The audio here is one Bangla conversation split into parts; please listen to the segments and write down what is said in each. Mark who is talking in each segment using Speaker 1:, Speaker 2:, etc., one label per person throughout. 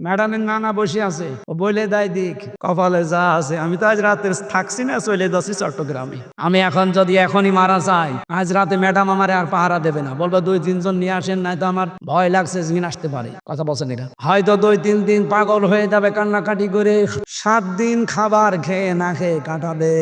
Speaker 1: ম্যাডামের নানা বসে আছে, ও বলে দেয় দিক কপালে যা আছে। আমি তো আজ রাতে থাকছি না, চলে যাচ্ছি চট্টগ্রামে। আমি এখন যদি এখনই মারা যাই, আজ রাতে ম্যাডাম আমার আর পাহারা দেবে না, বলবো 2-3 জন নিয়ে আসেন, নাই তো আমার ভয় লাগছে জিন আসতে পারে। কথা বলছেন এরা, হয়তো 2-3 দিন পাগল হয়ে যাবে কান্নাকাটি করে। 7 দিন খাবার খেয়ে না খেয়ে কাটাবে।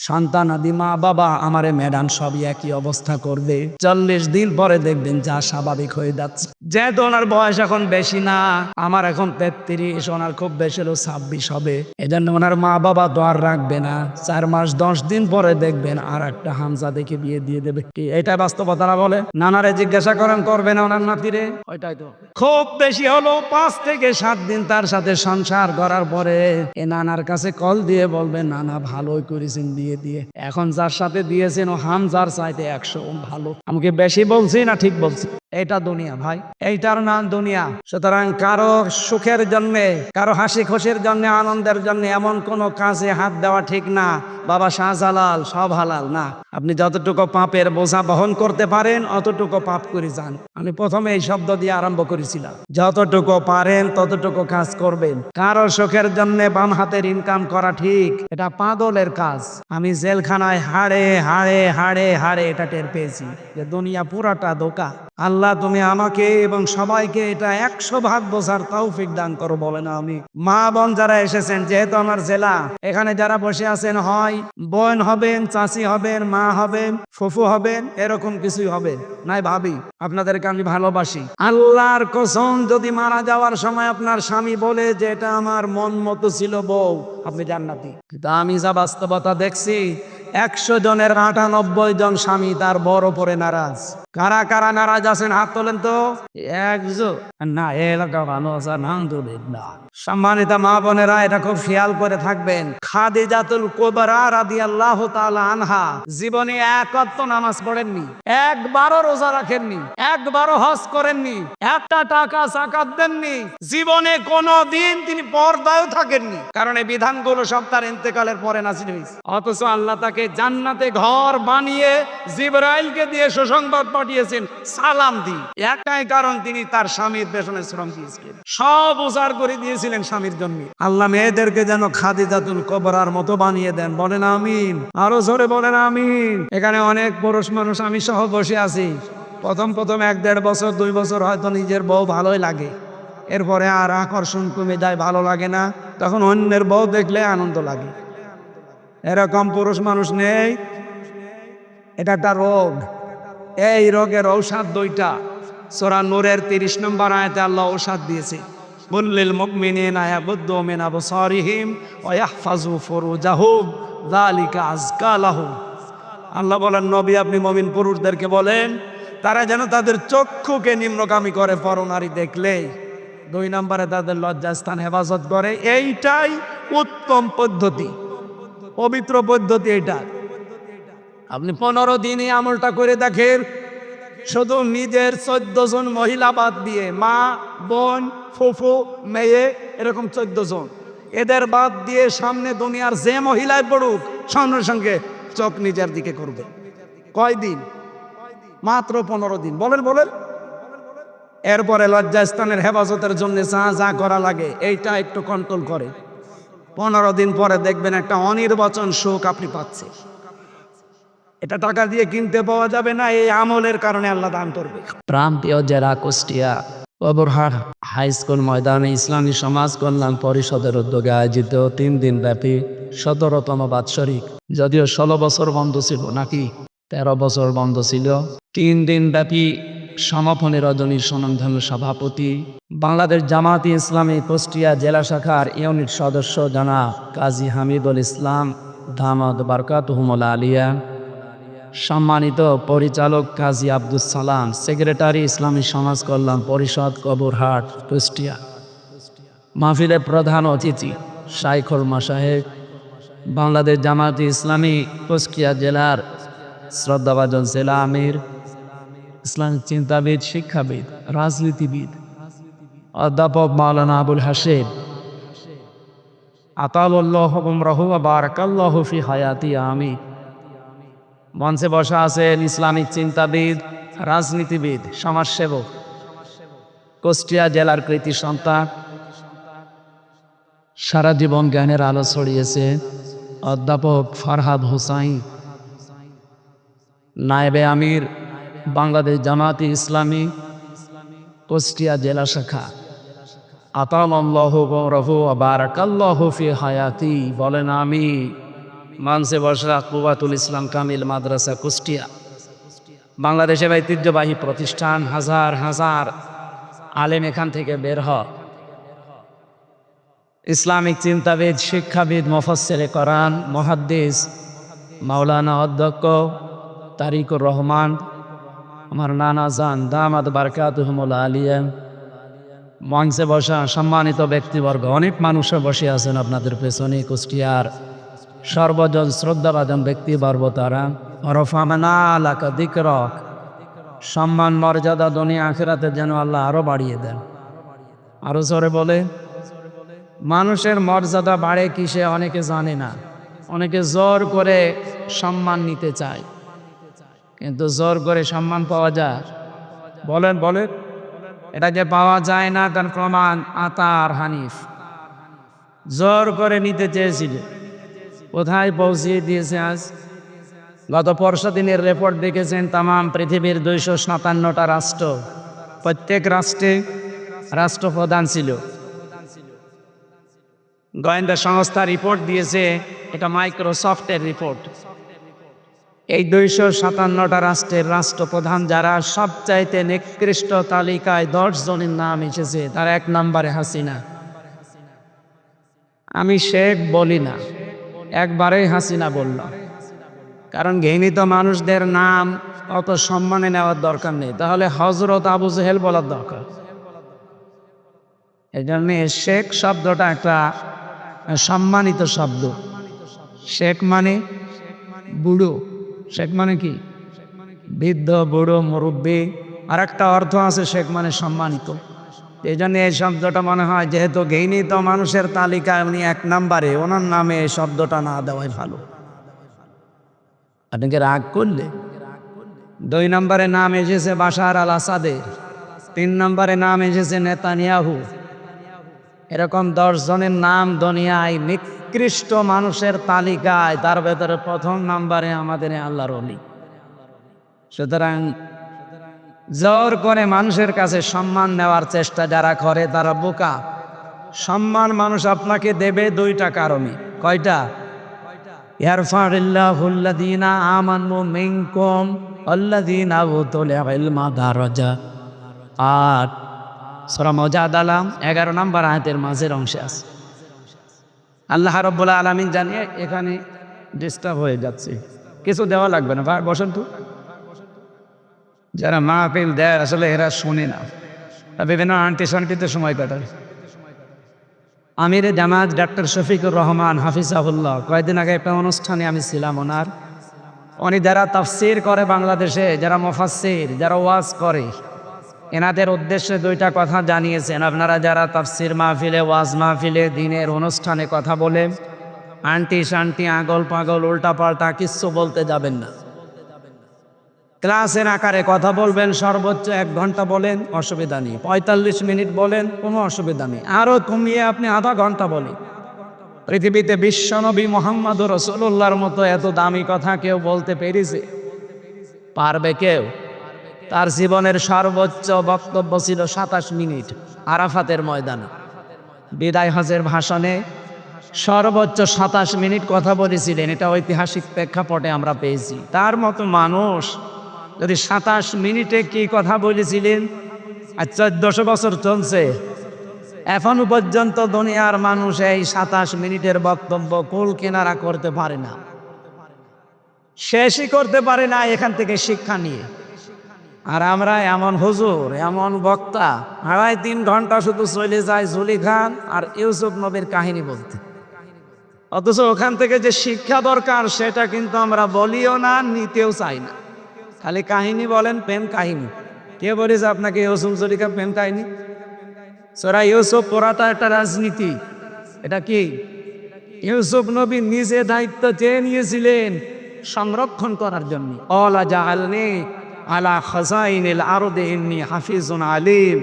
Speaker 1: সন্তান আদি মা বাবা আমারে ম্যাডাম সবই একই অবস্থা করবে। 40 দিন পরে দেখবেন যা স্বাভাবিক হয়ে যাচ্ছে। যেহেতু ওনার বয়স এখন বেশি না, আমার এখন 33, ওনার খুব বেশি হলো 26 হবে। এজন্য ওনার মা বাবা তো আর রাখবে না। 4 মাস 10 দিন পরে দেখবেন আর একটা হামজা দেখে বিয়ে দিয়ে দেবে। কি এটা বাস্তবতা না? বলে নানারে জিজ্ঞাসা করেন, করবে না ওনার নাতিরে? ওইটাই তো খুব বেশি হলো 5 থেকে 7 দিন তার সাথে সংসার করার পরে এ নানার কাছে কল দিয়ে বলবে, নানা ভালোই করেছেন বিয়ে দিয়ে। এখন যার সাথে দিয়েছেন ও হামজার চাইতে 100 ভালো। আমাকে বেশি বলছি না ঠিক বলছি? এটা দুনিয়া ভাই, এইটার নাম দুনিয়া। সুতরাং কারো সুখের জন্য, কারো হাসি খুশির জন্য, আনন্দের জন্য এমন কোন কাজে হাত দেওয়া ঠিক না। বাবা শাহজালাল সব হালাল না। আপনি যতটুকু পাপের বোঝা বহন করতে পারেন অতটুকু পাপ করে যান। আমি প্রথমে এই শব্দ দিয়ে আরম্ভ করেছিলাম, যতটুকু পারেন ততটুকু কাজ করবেন। কারো সুখের জন্য বাম হাতের ইনকাম করা ঠিক, এটা পাগলের কাজ। আমি জেলখানায় হাড়ে হাড়ে হাড়ে হাড়ে এটা টের পেয়েছি যে দুনিয়া পুরাটা ধোঁকা। আল্লাহ তুমি আমাকে এবং সবাইকে এটা 100 ভাগ বোঝার তৌফিক দান করো, বলেন আমি। মা বোন যারা এসেছেন, যেহেতু আমার জেলা, এখানে যারা বসে আছেন, হয় বোন হবেন, চাচি হবেন, মা হবেন, ফুফু হবেন, এরকম কিছুই হবে নাই ভাবি। আপনাদেরকে আমি ভালোবাসি। আল্লাহর কসম, যদি মারা যাওয়ার সময় আপনার স্বামী বলে যে এটা আমার মন মতো ছিল বউ, আপনি জান্নাতি। কিন্তু আমি যা বাস্তবতা দেখছি, 100 জনের 98 জন স্বামী তার বড় পরে নারাজ। কারা কারা নারাজ আছেন হাত তোলেন তো। একজন না, এলাকা ভালো আছে আলহামদুলিল্লাহ। সম্মানিত মা বোনেরা, এটা খুব খেয়াল করে থাকবেন। খাদিজাতুল কুবরা রাদিয়াল্লাহু তাআলা আনহা জীবনে এক ওয়াক্ত নামাজ পড়েননি, একবারও রোজা রাখেননি, একবারও হজ করেননি, একটা টাকা যাকাত দেননি, জীবনে কোনোদিন তিনি পর্দায়ও থাকেননি। কারণ এই বিধানগুলো সব তার ইন্তেকালের পরে নাযিল হয়েছে। অথচ আল্লাহ তাকে জান্নাতে ঘর বানিয়ে জিবরাইলকে দিয়ে সুসংবাদ পাঠিয়েছেন সালাম দিয়ে। একটাই কারণ, তিনি তার স্বামীর পেছনে শ্রম দিয়েছিলেন, সব উজাড় করে দিয়েছিলেন স্বামীর জন্য। আল্লাহ মেয়েদেরকে যেন খাদিজাতুল কুবরার মতো বানিয়ে দেন, বলেন আমিন। আরো জোরে বলেন আমিন। এখানে অনেক পুরুষ মানুষ, আমি সহ বসে আছি। প্রথম 1-1.5 বছর 2 বছর হয়তো নিজের বউ ভালোই লাগে, এরপরে আর আকর্ষণ কমে যায়, ভালো লাগে না, তখন অন্যের বউ দেখলে আনন্দ লাগে। এরকম পুরুষ মানুষ নেই? এটা একটা রোগ। এই রোগের ঔষধ 2টা। সূরা নূরের 30 নম্বর আয়াতে আল্লাহ ঔষধ দিয়েছে, কুল্লিল মুমিনিনা ইয়াগুদ্দু মিন আবসারিহিম ওয়া ইয়াহফাজু ফুরুজাহুম যালিকা আযকা লাহুম। আল্লাহ বলেন, নবী আপনি মুমিন পুরুষদেরকে বলেন তারা যেন তাদের চক্ষুকে নিম্নগামী করে পরনারী দেখলে। 2 নম্বরে তাদের লজ্জাস্থান হেফাজত করে। এইটাই উত্তম পদ্ধতি, পবিত্র পদ্ধতি এটা। আপনি 15 দিনে আমলটা করে দেখেন। শুধু নিজের 14 জন মহিলা বাদ দিয়ে, মা, বোন, ফুফু, মেয়ে, এরকম 14 জন, এদের বাদ দিয়ে সামনে দুনিয়ার যে মহিলায় পড়ুক, সঙ্গে সঙ্গে চোখ নিজের দিকে করবে। কয়দিন? মাত্র 15 দিন। বলেন বলেন। এরপরে লজ্জাস্থানের হেফাজতের জন্য যা যা করা লাগে এইটা একটু কন্ট্রোল করে। 15 দিন পরে দেখবেন একটা অনির্বাচন সুখ আপনি পাচ্ছেন। এটা টাকা দিয়ে কিনতে পাওয়া যাবে না, এই আমলের কারণে আল্লাহ দান করবে। প্রান্তীয় জেলা কুষ্টিয়া অবরহাট হাই স্কুল ময়দানে ইসলামী সমাজ কল্যাণ পরিষদের উদ্যোগে আয়োজিত 3 দিন ব্যাপী 17তম বাৎসরিক, যদিও 16 বছর বন্ধ ছিল, নাকি 13 বছর বন্ধ ছিল, 3 দিন ব্যাপী সমাপনী রজনীর স্বনামধন্য সভাপতি, বাংলাদেশ জামায়াতে ইসলামী কুষ্টিয়া জেলা শাখার ইউনিট সদস্য জনাব কাজী হামিদুল ইসলাম দামাত বারকাতুহুমুল আলিয়া, সম্মানিত পরিচালক কাজী আব্দুল সালাম, সেক্রেটারি ইসলামী সমাজ কল্যাণ পরিষদ কবরহাট কুষ্টিয়া, মাহফিলের প্রধান অতিথি শাইখুল মাশায়েখ, বাংলাদেশ জামায়াতে ইসলামী কুষ্টিয়া জেলার শ্রদ্ধাভাজন জেলা আমির, ইসলামিক চিন্তাবিদ, শিক্ষাবিদ, রাজনীতিবিদ অধ্যাপক মাওলানা আবুল হাশেম আতাউল্লাহ উমরাহু ওয়া বারাকাল্লাহু ফি হায়াতি আমিন। মঞ্চে বসা আছেন ইসলামিক চিন্তাবিদ, রাজনীতিবিদ, সমাজসেবক, কুষ্টিয়া জেলার কৃতি সন্তান, সারা জীবন জ্ঞানের আলো ছড়িয়েছে অধ্যাপক ফরহাদ হোসাইন, নায়েবে আমির বাংলাদেশ জামায়াতে ইসলামী কুষ্টিয়া জেলা শাখা। আতামাল্লাহু গৌরহু ওয়া বারাকাল্লাহু ফি হায়াতি। বলেন আমি মানসে বসরা কুওয়াতুল ইসলাম কামিল মাদ্রাসা কুষ্টিয়া, বাংলাদেশের ঐতিহ্যবাহী প্রতিষ্ঠান। হাজার হাজার আলেম এখান থেকে বের হয়। ইসলামিক চিন্তাবিদ, শিক্ষাবিদ, মুফাসসিরে কোরআন, মুহাদ্দিস মাওলানা অধ্যক্ষ তারিকুর রহমান, আমার নানা জান দামাত বারকাতুহুমুল আলিয়া, মঞ্চে বসা সম্মানিত ব্যক্তিবর্গ, অনেক মানুষও বসে আছেন আপনাদের পেছনে। কুষ্টিয়ার সর্বজন শ্রদ্ধাভাজন ব্যক্তিবর্গ তারা। রফা'না লাকা যিকরাক, সম্মান মর্যাদা দুনিয়া আখিরাতে যেন আল্লাহ আরো বাড়িয়ে দেন। আরো জোরে বলে, মানুষের মর্যাদা বাড়ে কিসে অনেকে জানে না। অনেকে জোর করে সম্মান নিতে চায়, কিন্তু জোর করে সম্মান পাওয়া যায়? বলেন বলেন, এটা যে পাওয়া যায় না তার প্রমাণ আতার হানিফ। জোর করে নিতে চেয়েছিল, কোথায় পৌঁছিয়ে দিয়েছে আজ। গত পরশু দিনের রিপোর্ট দেখেছেন, তামাম পৃথিবীর 257টা রাষ্ট্র, প্রত্যেক রাষ্ট্রে রাষ্ট্রপ্রধান ছিল। গোয়েন্দা সংস্থা রিপোর্ট দিয়েছে, এটা মাইক্রোসফটের রিপোর্ট। এই 257টা রাষ্ট্রের রাষ্ট্রপ্রধান যারা, সবচাইতে নিকৃষ্ট তালিকায় 10 জনের নাম এসেছে। তার 1 নম্বরে হাসিনা। আমি শেখ বলি না, একবারেই হাসিনা বললাম, কারণ ঘৃণিত মানুষদের নাম অত সম্মানে নেওয়ার দরকার নেই। তাহলে হযরত আবু জেহেল বলার দরকার। এই জন্য শেখ শব্দটা একটা সম্মানিত শব্দ। শেখ মানে বুড়ো। শেখ মানে কি? বৃদ্ধ, বুড়ো, মুরব্বী। আর একটা অর্থ আছে শেখ মানে সম্মানিত। এই জন্য এই শব্দটা মনে হয় যেহেতু ঘৃণিত মানুষের তালিকায় উনি 1 নম্বরে, ওনার নামে এই শব্দটা না দেওয়াই ভালো। আপনাকে রাগ করলে 2 নম্বরে নাম এসেছে বাশার আল আসাদের, 3 নম্বরে নাম এসেছে নেতানিয়াহু। এরকম 10 জনের নাম দুনিয়ায় নিকৃষ্ট মানুষের তালিকায়, তার ভেতরে 1ম নম্বরে আমাদের আল্লাহর ওলি। সুতরাং জোর করে মানুষের কাছে সম্মান নেওয়ার চেষ্টা যারা করে তারা বোকা। সম্মান মানুষ আপনাকে দেবে 2টা কারণে। কয়টা? ইয়ারফাউল্লাহুল্লাযীনা আমানু মিনকুম ওয়াল্লাযীনা উতুল ইলমা দারাজা। আর সূরা মুজাদালা 11 নম্বর আয়াতের মাঝের অংশে আছে। আল্লাহ রাব্বুল আলামিন জানিয়ে, এখানে ডিস্টার্ব হয়ে যাচ্ছে, কিছু দেওয়া লাগবে না ভাই, বসেন তো। যারা মাহফিল দেয় আসলে এরা শোনে না, বিভিন্ন আন্টি শান্তিতে সময় কাটায়। আমিরে জামাত ডাক্তার শফিকুর রহমান হাফিজাহুল্লাহ, কয়েকদিন আগে একটা অনুষ্ঠানে আমি ছিলাম ওনার। উনি যারা তাফসীর করে বাংলাদেশে, যারা মুফাসসির, যারা ওয়াজ করে, এনাদের উদ্দেশ্যে 2টা কথা জানিয়েছেন। আপনারা যারা তাফসীর মাহফিলে, ওয়াজ মাহফিলে, দিনের অনুষ্ঠানে কথা বলে আন্টি শান্তি, আগল পাগল, উল্টা পাল্টা কিচ্ছু বলতে যাবেন না। ক্লাসের আকারে কথা বলবেন, সর্বোচ্চ 1 ঘন্টা বলেন, অসুবিধা নেই। 45 মিনিট বলেন, কোনো অসুবিধা নেই। আরও কমিয়ে আপনি আধা ঘন্টা বলেন। পৃথিবীতে বিশ্বনবী মুহাম্মদ রাসূলুল্লাহর মতো এত দামি কথা কেউ বলতে পেরেছে? পারবে কেউ? তার জীবনের সর্বোচ্চ বক্তব্য ছিল 27 মিনিট আরাফাতের ময়দানে। বিদায় হজের ভাষণে সর্বোচ্চ 27 মিনিট কথা বলেছিলেন। এটা ঐতিহাসিক প্রেক্ষাপটে আমরা পেয়েছি। তার মতো মানুষ যদি 27 মিনিটে কি কথা বলেছিলেন, আর 1400 বছর চলছে, এখনো পর্যন্ত দুনিয়ার মানুষ এই 27 মিনিটের বক্তব্য কুল কিনারা করতে পারে না, শেষই করতে পারে না এখান থেকে শিক্ষা নিয়ে। আর আমরা এমন হুজুর, এমন বক্তা, 2.5-3 ঘন্টা শুধু চলে যায় জুলিখান আর ইউসুফ নবীর কাহিনী বলতে, অথচ ওখান থেকে যে শিক্ষা দরকার সেটা কিন্তু আমরা বলিও না, নিতেও চাই না। খালি কাহিনী বলেন, প্রেম কাহিনী। কে বলেছে আপনাকে ইউসুফ জুলিখা প্রেম কাহিনী? সূরা ইউসুফ পড়াটা একটা রাজনীতি। এটা কি? ইউসুফ নবী নিজে দায়িত্ব চেয়ে নিয়েছিলেন সংরক্ষণ করার জন্য। আলা জাআলনি আলা খাযাইনিল আরদি ইন্নী হাফিজুন আলিম।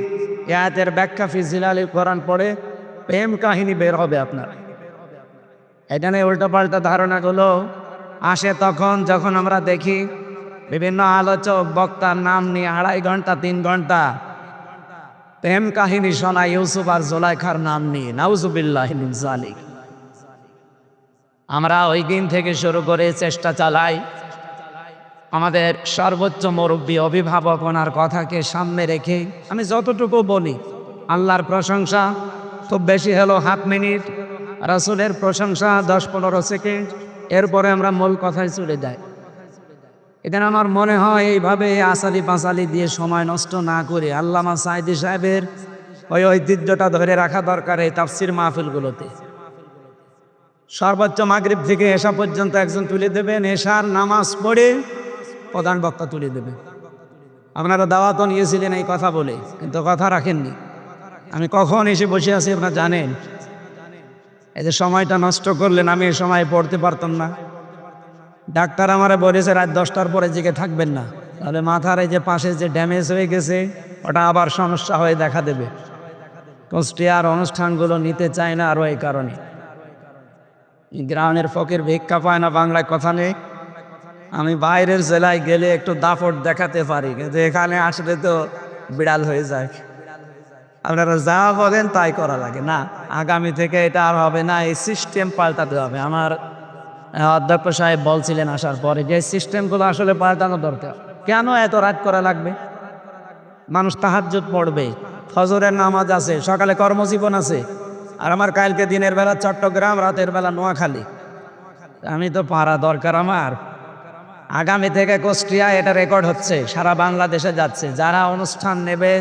Speaker 1: এই আয়াতের ব্যাখ্যা ফি জিলালিল কোরআন পড়ে প্রেম কাহিনী বের হবে আপনার। এখানে উল্টোপাল্টা ধারণাগুলো আসে তখন যখন আমরা দেখি বিভিন্ন আলোচক বক্তার নাম নিয়ে 2.5 ঘন্টা 3 ঘন্টা প্রেম কাহিনী শোনায় ইউসুফ আর জোলাইখার নাম নিয়ে। নাউজুবিল্লাহি মিন যালিক। আমরা ওই দিন থেকে শুরু করে চেষ্টা চালাই আমাদের সর্বোচ্চ মুরব্বী অভিভাবক ওনার কথাকে সামনে রেখে আমি যতটুকু বলি আল্লাহর প্রশংসা খুব বেশি হলো 1/2 মিনিট, রাসূলের প্রশংসা 10-15 সেকেন্ড, এরপরে আমরা মূল কথায় চলে যাই। এখানে আমার মনে হয় এইভাবে আসালি পাসালি দিয়ে সময় নষ্ট না করে আল্লামা সাঈদী সাহেবের ওই ঐতিহ্যটা ধরে রাখা দরকার এই তাফসির মাহফিলগুলোতে। সর্বোচ্চ মাগরিব থেকে এশা পর্যন্ত একজন তুলে দেবেন, এশার নামাজ পড়ে প্রধান বক্তা তুলে দেবেন। আপনারা দাওয়াতও নিয়েছিলেন এই কথা বলে, কিন্তু কথা রাখেননি। আমি কখন এসে বসে আছি আপনারা জানেন? এই যে সময়টা নষ্ট করলেন, আমি এই সময় পড়তে পারতাম না। ডাক্তার আমারে বলেছে রাত 10টার পরে জেগে থাকবেন না, তাহলে মাথার এই যে পাশে যে ড্যামেজ হয়ে গেছে ওটা আবার সমস্যা হয়ে দেখা দেবে। কুষ্টিয়ার অনুষ্ঠানগুলো নিতে চায় না আরও এই কারণে। গ্রামের ফকির ভিক্ষা পায় না, বাংলায় কথা নেই। আমি বাইরের জেলায় গেলে একটু দাপট দেখাতে পারি, কিন্তু এখানে আসলে তো বিড়াল হয়ে যায়। আপনারা যা বলেন তাই করা লাগে না। আগামী থেকে এটা আর হবে না, এই সিস্টেম পাল্টাতে হবে। আমার অধ্যক্ষ সাহেব বলছিলেন আসার পরে যে সিস্টেমগুলো আসলে পাল্টানো দরকার। কেন এত রাত করা লাগবে? মানুষ তাহাজ্জুদ পড়বে, ফজরের নামাজ আছে, সকালে কর্মজীবন আছে। আর আমার কালকে দিনের বেলা চট্টগ্রাম, রাতের বেলা নোয়াখালী। আমি তো পারা দরকার আমার। আগামী থেকে কুষ্টিয়া এটা রেকর্ড হচ্ছে, সারা বাংলাদেশে যাচ্ছে। যারা অনুষ্ঠান নেবে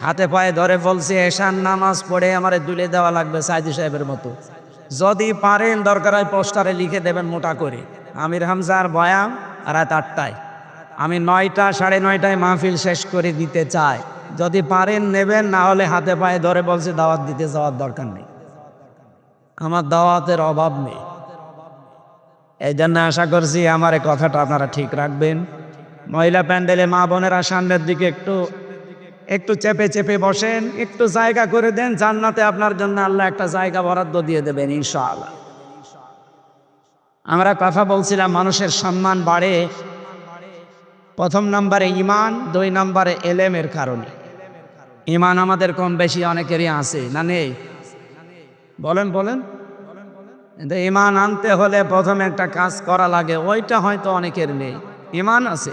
Speaker 1: হাতে পায়ে ধরে বলছে এশার নামাজ পড়ে আমারে দুলে দেওয়া লাগবে সাঈদী সাহেবের মতো। যদি পারেন দরকার হয় পোস্টারে লিখে দেবেন মোটা করে, আমির হামজার বয়ান রাত 8টায়। আমি 9টা 9:30টায় মাহফিল শেষ করে দিতে চাই। যদি পারেন নেবেন, না হলে হাতে পায়ে ধরে বলছে দাওয়াত দিতে যাওয়ার দরকার নেই। আমার দাওয়াতের অভাব নেই। এই জন্য আশা করছি আমার এই কথাটা আপনারা ঠিক রাখবেন। মহিলা প্যান্ডেলে মা বোনেরা সামনের দিকে একটু চেপে চেপে বসেন, একটু জায়গা করে দেন। জান্নাতে আপনার জন্য আল্লাহ একটা জায়গা বরাদ্দ দিয়ে দেবেন ইনশাআল্লাহ। আমরা কথা বলছিলাম মানুষের সম্মান বাড়ে 1 নম্বরে ইমান, 2 নম্বরে এলেমের কারণে। ইমান আমাদের কম বেশি অনেকেরই আছে না নেই? বলেন বলেন। কিন্তু ইমান আনতে হলে প্রথমে একটা কাজ করা লাগে, ওইটা হয়তো অনেকের নেই। ইমান আছে,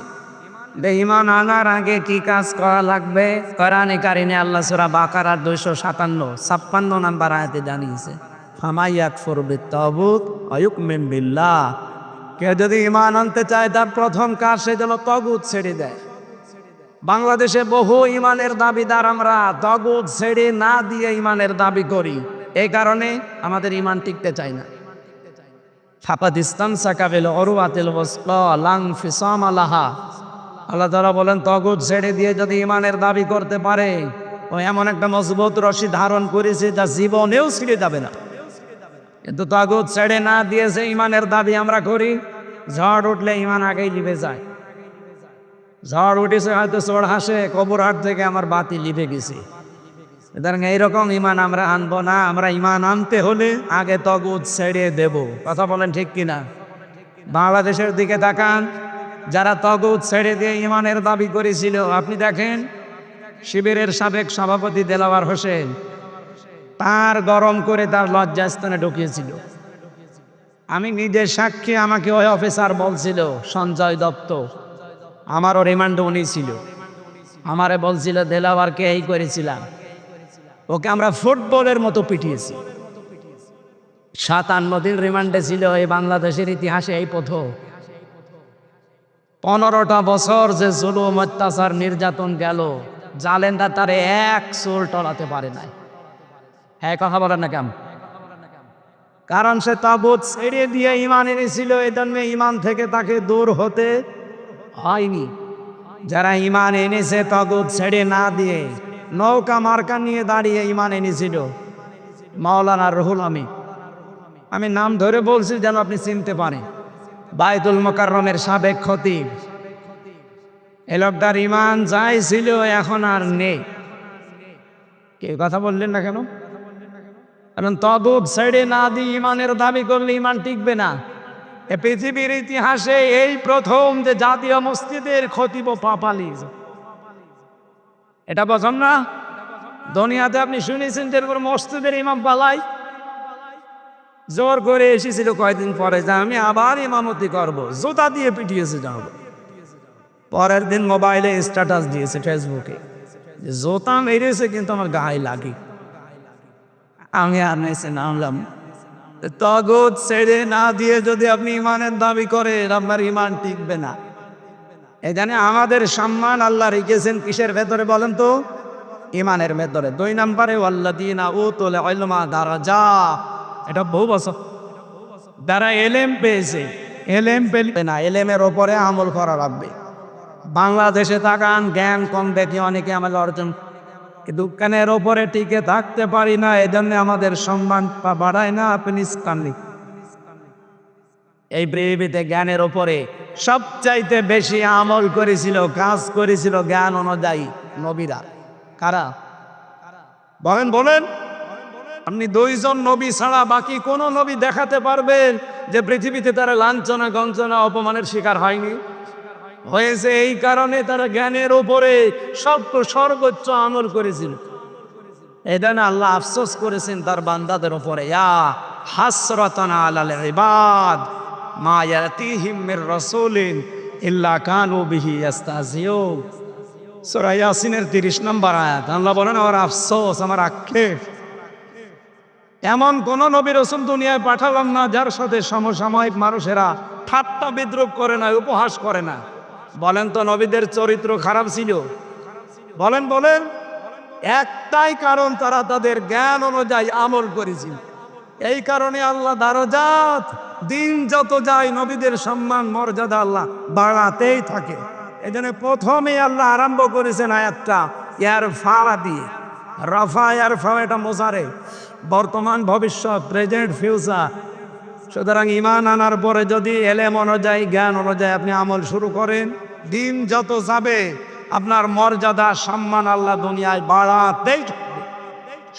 Speaker 1: ইমান আনার আগে কি কাজ করা লাগবে? কোরআনে কারিমে আল্লাহ সূরা বাকারা 257-56 নম্বর আয়াতে জানিয়েছে, ফামান ইয়াকফুর বিত-তাগুত ওয়া ইউমিন বিল্লাহ। কেউ যদি ইমান আনতে চায় তার প্রথম কাজ সে যেন তাগুত ছেড়ে দেয়। বাংলাদেশে বহু ইমানের দাবিদার আমরা তাগুত ছেড়ে না দিয়ে ইমানের দাবি করি, এই কারণে আমাদের ইমান টিকতে চায় না। ফাকাদ ইসতামসাকা বিল উরওয়াতিল ওয়াসকা লা ইনফিসামা লাহা। আল্লাহ তাআলা বলেন তাগুত ছেড়ে দিয়ে যদি ইমানের দাবি করতে পারে, ও এমন একটা মজবুত রশি ধারণ করেছে যা জীবনেও ছিঁড়ে যাবে না। কিন্তু তাগুত ছেড়ে না দিয়েছে ইমানের দাবি আমরা করি, ঝড় উঠলে ইমান আগেই লিভে যায়। ঝড় উঠেছে হয়তো চোর হাসে, কবর হাট থেকে আমার বাতি লিভে গেছে। সুতরাং এইরকম ইমান আমরা আনবো না। আমরা ইমান আনতে হলে আগে তাগুত ছেড়ে দেব। কথা বলেন ঠিক কিনা? বাংলাদেশের দিকে তাকান, যারা তাগুত ছেড়ে দিয়ে ইমানের দাবি করেছিল, আপনি দেখেন শিবিরের সাবেক সভাপতি দেলাওয়ার হোসেন তার গরম করে তার লজ্জাস্থানে ঢুকিয়েছিল। আমি নিজে সাক্ষী, আমাকে ওই অফিসার বলছিল সঞ্জয় দত্ত, আমারও রিমান্ডে উনি ছিল, আমারে বলছিল দেলাওয়ারকে এই করেছিলাম, ওকে আমরা ফুটবলের মতো পিটিয়েছি। 57 দিন রিমান্ডে ছিল, এই বাংলাদেশের ইতিহাসে এই প্রথম। 15টা বছর যে জুলুম অত্যাচার নির্যাতন গেল, জালেনরা তার এক চুল টলাতে পারে নাই। হ্যাঁ, কথা বলেন না কেন? কারণ সে তাগুত ছেড়ে দিয়ে ইমান এনেছিল, এই জন্য ইমান থেকে তাকে দূর হতে হয়নি। যারা ইমান এনেছে তাগুত ছেড়ে না দিয়ে নৌকা মার্কা নিয়ে দাঁড়িয়ে ইমান এনেছিল, মাওলানা রুহুল আমিন, আমি নাম ধরে বলছি যেন আপনি চিনতে পারেন, বায়তুল মোকাররমের সাবেক খতিব। এই লোকটার ইমান যাই ছিল এখন আর নেই। কেউ কথা বললেন না কেন? কারণ তাগুত ছেড়ে না দিয়ে ইমানের দাবি করলে ইমান টিকবে না। এ পৃথিবীর ইতিহাসে এই প্রথম যে জাতীয় মসজিদের খতিব পাপালি, এটা বোঝেন না? দুনিয়াতে আপনি শুনেছেন যে মসজিদের ইমাম পালাই জোর করে এসেছিল কয়েকদিন পরে যে আমি আবার ইমামতি করব, জুতা দিয়ে পিটিয়েছে যাব। পরের দিন মোবাইলে স্ট্যাটাস দিয়েছে ফেসবুকে যে জুতা মেরেছে কিন্তু আমার গায়ে লাগে। আমি আর নেছে নামলাম। তাগুত ছেড়ে না দিয়ে যদি আপনি ইমানের দাবি করেন আপনার ইমান টিকবে না। এই জানে আমাদের সম্মান আল্লাহ রেখেছেন কিসের ভেতরে বলেন তো? ইমানের ভেতরে। 2 নম্বরে ওয়াল্লাযীনা উতুল ইলমা দারাজাত, এটা বহু বছর যারা এলেম পেয়েছে, এলেম পেলে না, এলেমের ওপরে আমল করা লাগবে। বাংলাদেশে তাকান, জ্ঞান কম দেখি অনেকে আমাদের অর্জন, কিন্তু জ্ঞানের ওপরে টিকে থাকতে পারি না, এই জন্য আমাদের সম্মান বাড়ায় না, আপনি ইসকানি। এই পৃথিবীতে জ্ঞানের ওপরে সবচাইতে বেশি আমল করেছিল, কাজ করেছিল জ্ঞান অনুযায়ী নবীরা। কারা? বলেন বলেন। আপনি 2 জন নবী ছাড়া বাকি কোন নবী দেখাতে পারবেন যে পৃথিবীতে তারা লাঞ্ছনা গঞ্জনা অপমানের শিকার হয়নি? হয়েছে এই কারণে তারা জ্ঞানের উপরে সর্বোচ্চ আমল করেছিল। এই জন্য আল্লাহ আফসোস করেছেন তার বান্দাদের উপরে, ইয়া হাসরাতান আলাল ইবাদ মা ইয়াতিহিম মির রাসূলিন ইল্লা কানু বিহি ইস্তাহজিউন। সূরা ইয়াসিনের 30 নম্বর আয়াত। আল্লাহ বলেন আমার আফসোস, আমার আক্ষেপ, এমন কোন নবী রাসূল দুনিয়ায় পাঠালাম না যার সাথে সমসাময়িক মানুষেরা ঠাট্টা বিদ্রূপ করে না, উপহাস করে না। বলেন তো নবীদের চরিত্র খারাপ ছিল? বলেন বলেন। একটাই কারণ, তারা তাদের জ্ঞান অনুযায়ী আমল করেছিল। এই কারণে আল্লাহ দারাজাত, দিন যত যায় নবীদের সম্মান মর্যাদা আল্লাহ বাড়াতেই থাকে। এই জন্য প্রথমে আল্লাহ আরম্ভ করেছেন আয়াতটা ইয়ারফা দিয়ে। রাফা ইয়ারফা এটা মোজারে, বর্তমান ভবিষ্যৎ, প্রেজেন্ট ফিউচার। সুতরাং ইমান আনার পরে যদি এলেম অনুযায়ী জ্ঞান অনুযায়ী আপনি আমল শুরু করেন, দিন যত যাবে আপনার মর্যাদা সম্মান আল্লাহ দুনিয়ায় বাড়াতেই থাকবে।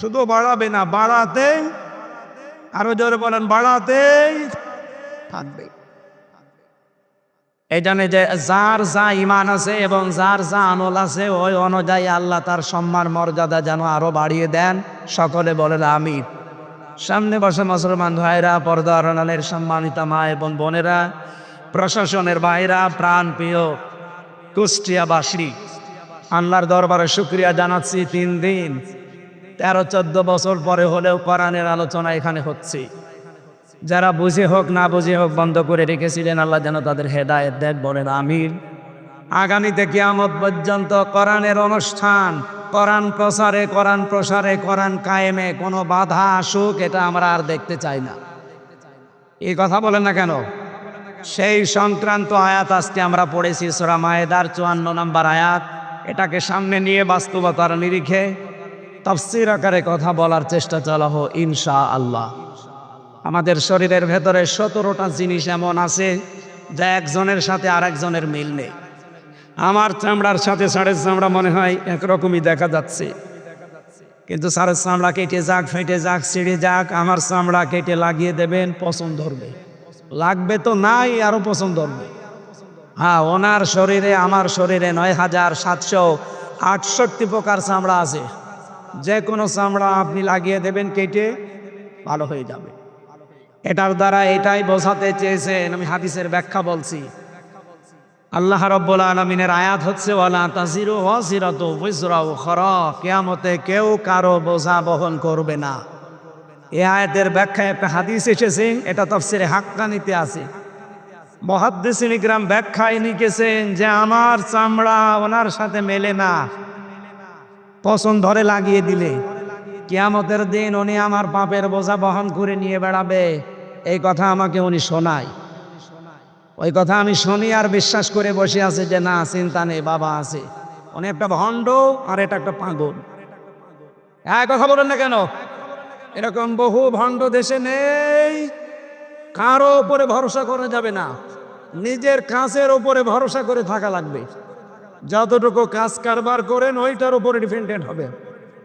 Speaker 1: শুধু বাড়াবে না, বাড়াতেই, আরো জোরে বলেন, বাড়াতেই থাকবে। এই জানে যে যার যা ইমান আছে এবং যার যা আমল আছে ওই অনুযায়ী আল্লাহ তার সম্মান মর্যাদা যেন আরো বাড়িয়ে দেন। সকলে বলেন আমিন। সামনে বসে মুসলমান ভাইরা, পর্দা আড়ালের সম্মানিতা মা এবং বোনেরা, প্রশাসনের ভাইরা, প্রাণ প্রিয় কুষ্টিয়াবাসী, আল্লাহর দরবারে শুকরিয়া জানাচ্ছি। 3 দিন 13-14 বছর পরে হলেও কোরআনের আলোচনা এখানে হচ্ছে। যারা বুঝে হোক না বুঝে হোক বন্ধ করে রেখেছিলেন, আল্লাহ যেন তাদের হেদায়েত দেন, বলেন আমিন। আগামীতে কিয়ামত পর্যন্ত কোরআনের অনুষ্ঠান, কোরআন প্রসারে, কোরআন কায়েমে কোনো বাধা আসুক, এটা আমরা আর দেখতে চাই না। এই কথা বলেন না কেন? সেই সংক্রান্ত আয়াত আজকে আমরা পড়েছি সূরা মায়েদার 54 নম্বর আয়াত। এটাকে সামনে নিয়ে বাস্তবতার নিরিখে তাফসীর আকারে কথা বলার চেষ্টা চালাবো ইনশাআল্লাহ। আমাদের শরীরের ভেতরে 17টা জিনিস এমন আছে যা একজনের সাথে আরেকজনের মিল নেই। আমার চামড়ার সাথে ষাঁড়ের চামড়া মনে হয় একরকমই দেখা যাচ্ছে, কিন্তু ষাঁড়ের চামড়া কেটে যাক, ফেটে যাক, ছিঁড়ে যাক, আমার চামড়া কেটে লাগিয়ে দেবেন, পছন্দ ধরবে। লাগবে তো নাই, আরো পছন্দ ধরবে। হ্যাঁ, ওনার শরীরে আমার শরীরে 9768 প্রকার চামড়া আছে। যে কোনো চামড়া আপনি লাগিয়ে দেবেন, কেটে ভালো হয়ে যাবে। এটার দ্বারা এটাই বোঝাতে চেয়েছেন, আমি হাদিসের ব্যাখ্যা বলছি। আল্লাহ রাব্বুল আলামিনের আয়াত হচ্ছে ওয়ালা তাজিরু ওয়াজিরাতু বিজরা উখরা, কিয়ামতে কেউ কারো বোঝা বহন করবে না। এই আয়াতের ব্যাখ্যায় একটা হাদিস এসেছে, এটা তাফসীরে হাক্কানিতে আছে। মুহাদ্দিসিন ইকরাম ব্যাখ্যায় লিখেছেন যে আমার চামড়া ওনার সাথে মেলে না, পছন্দ ধরে লাগিয়ে দিলে কিয়ামতের দিন উনি আমার পাপের বোঝা বহন করে নিয়ে বেড়াবে। এই কথা আমাকে উনি শোনায়। ওই কথা আমি শুনি আর বিশ্বাস করে বসে আছে যে না, চিন্তা নেই, বাবা আছে। উনি একটা ভণ্ড আর এটা একটা পাগল। এক কথা বলেন না কেন? এরকম বহু ভণ্ড দেশে নেই। কারো উপরে ভরসা করা যাবে না, নিজের কাজের উপরে ভরসা করে থাকা লাগবে। যতটুকু কাজ কারবার করেন ওইটার উপরে ডিপেন্ডেন্ট হবে,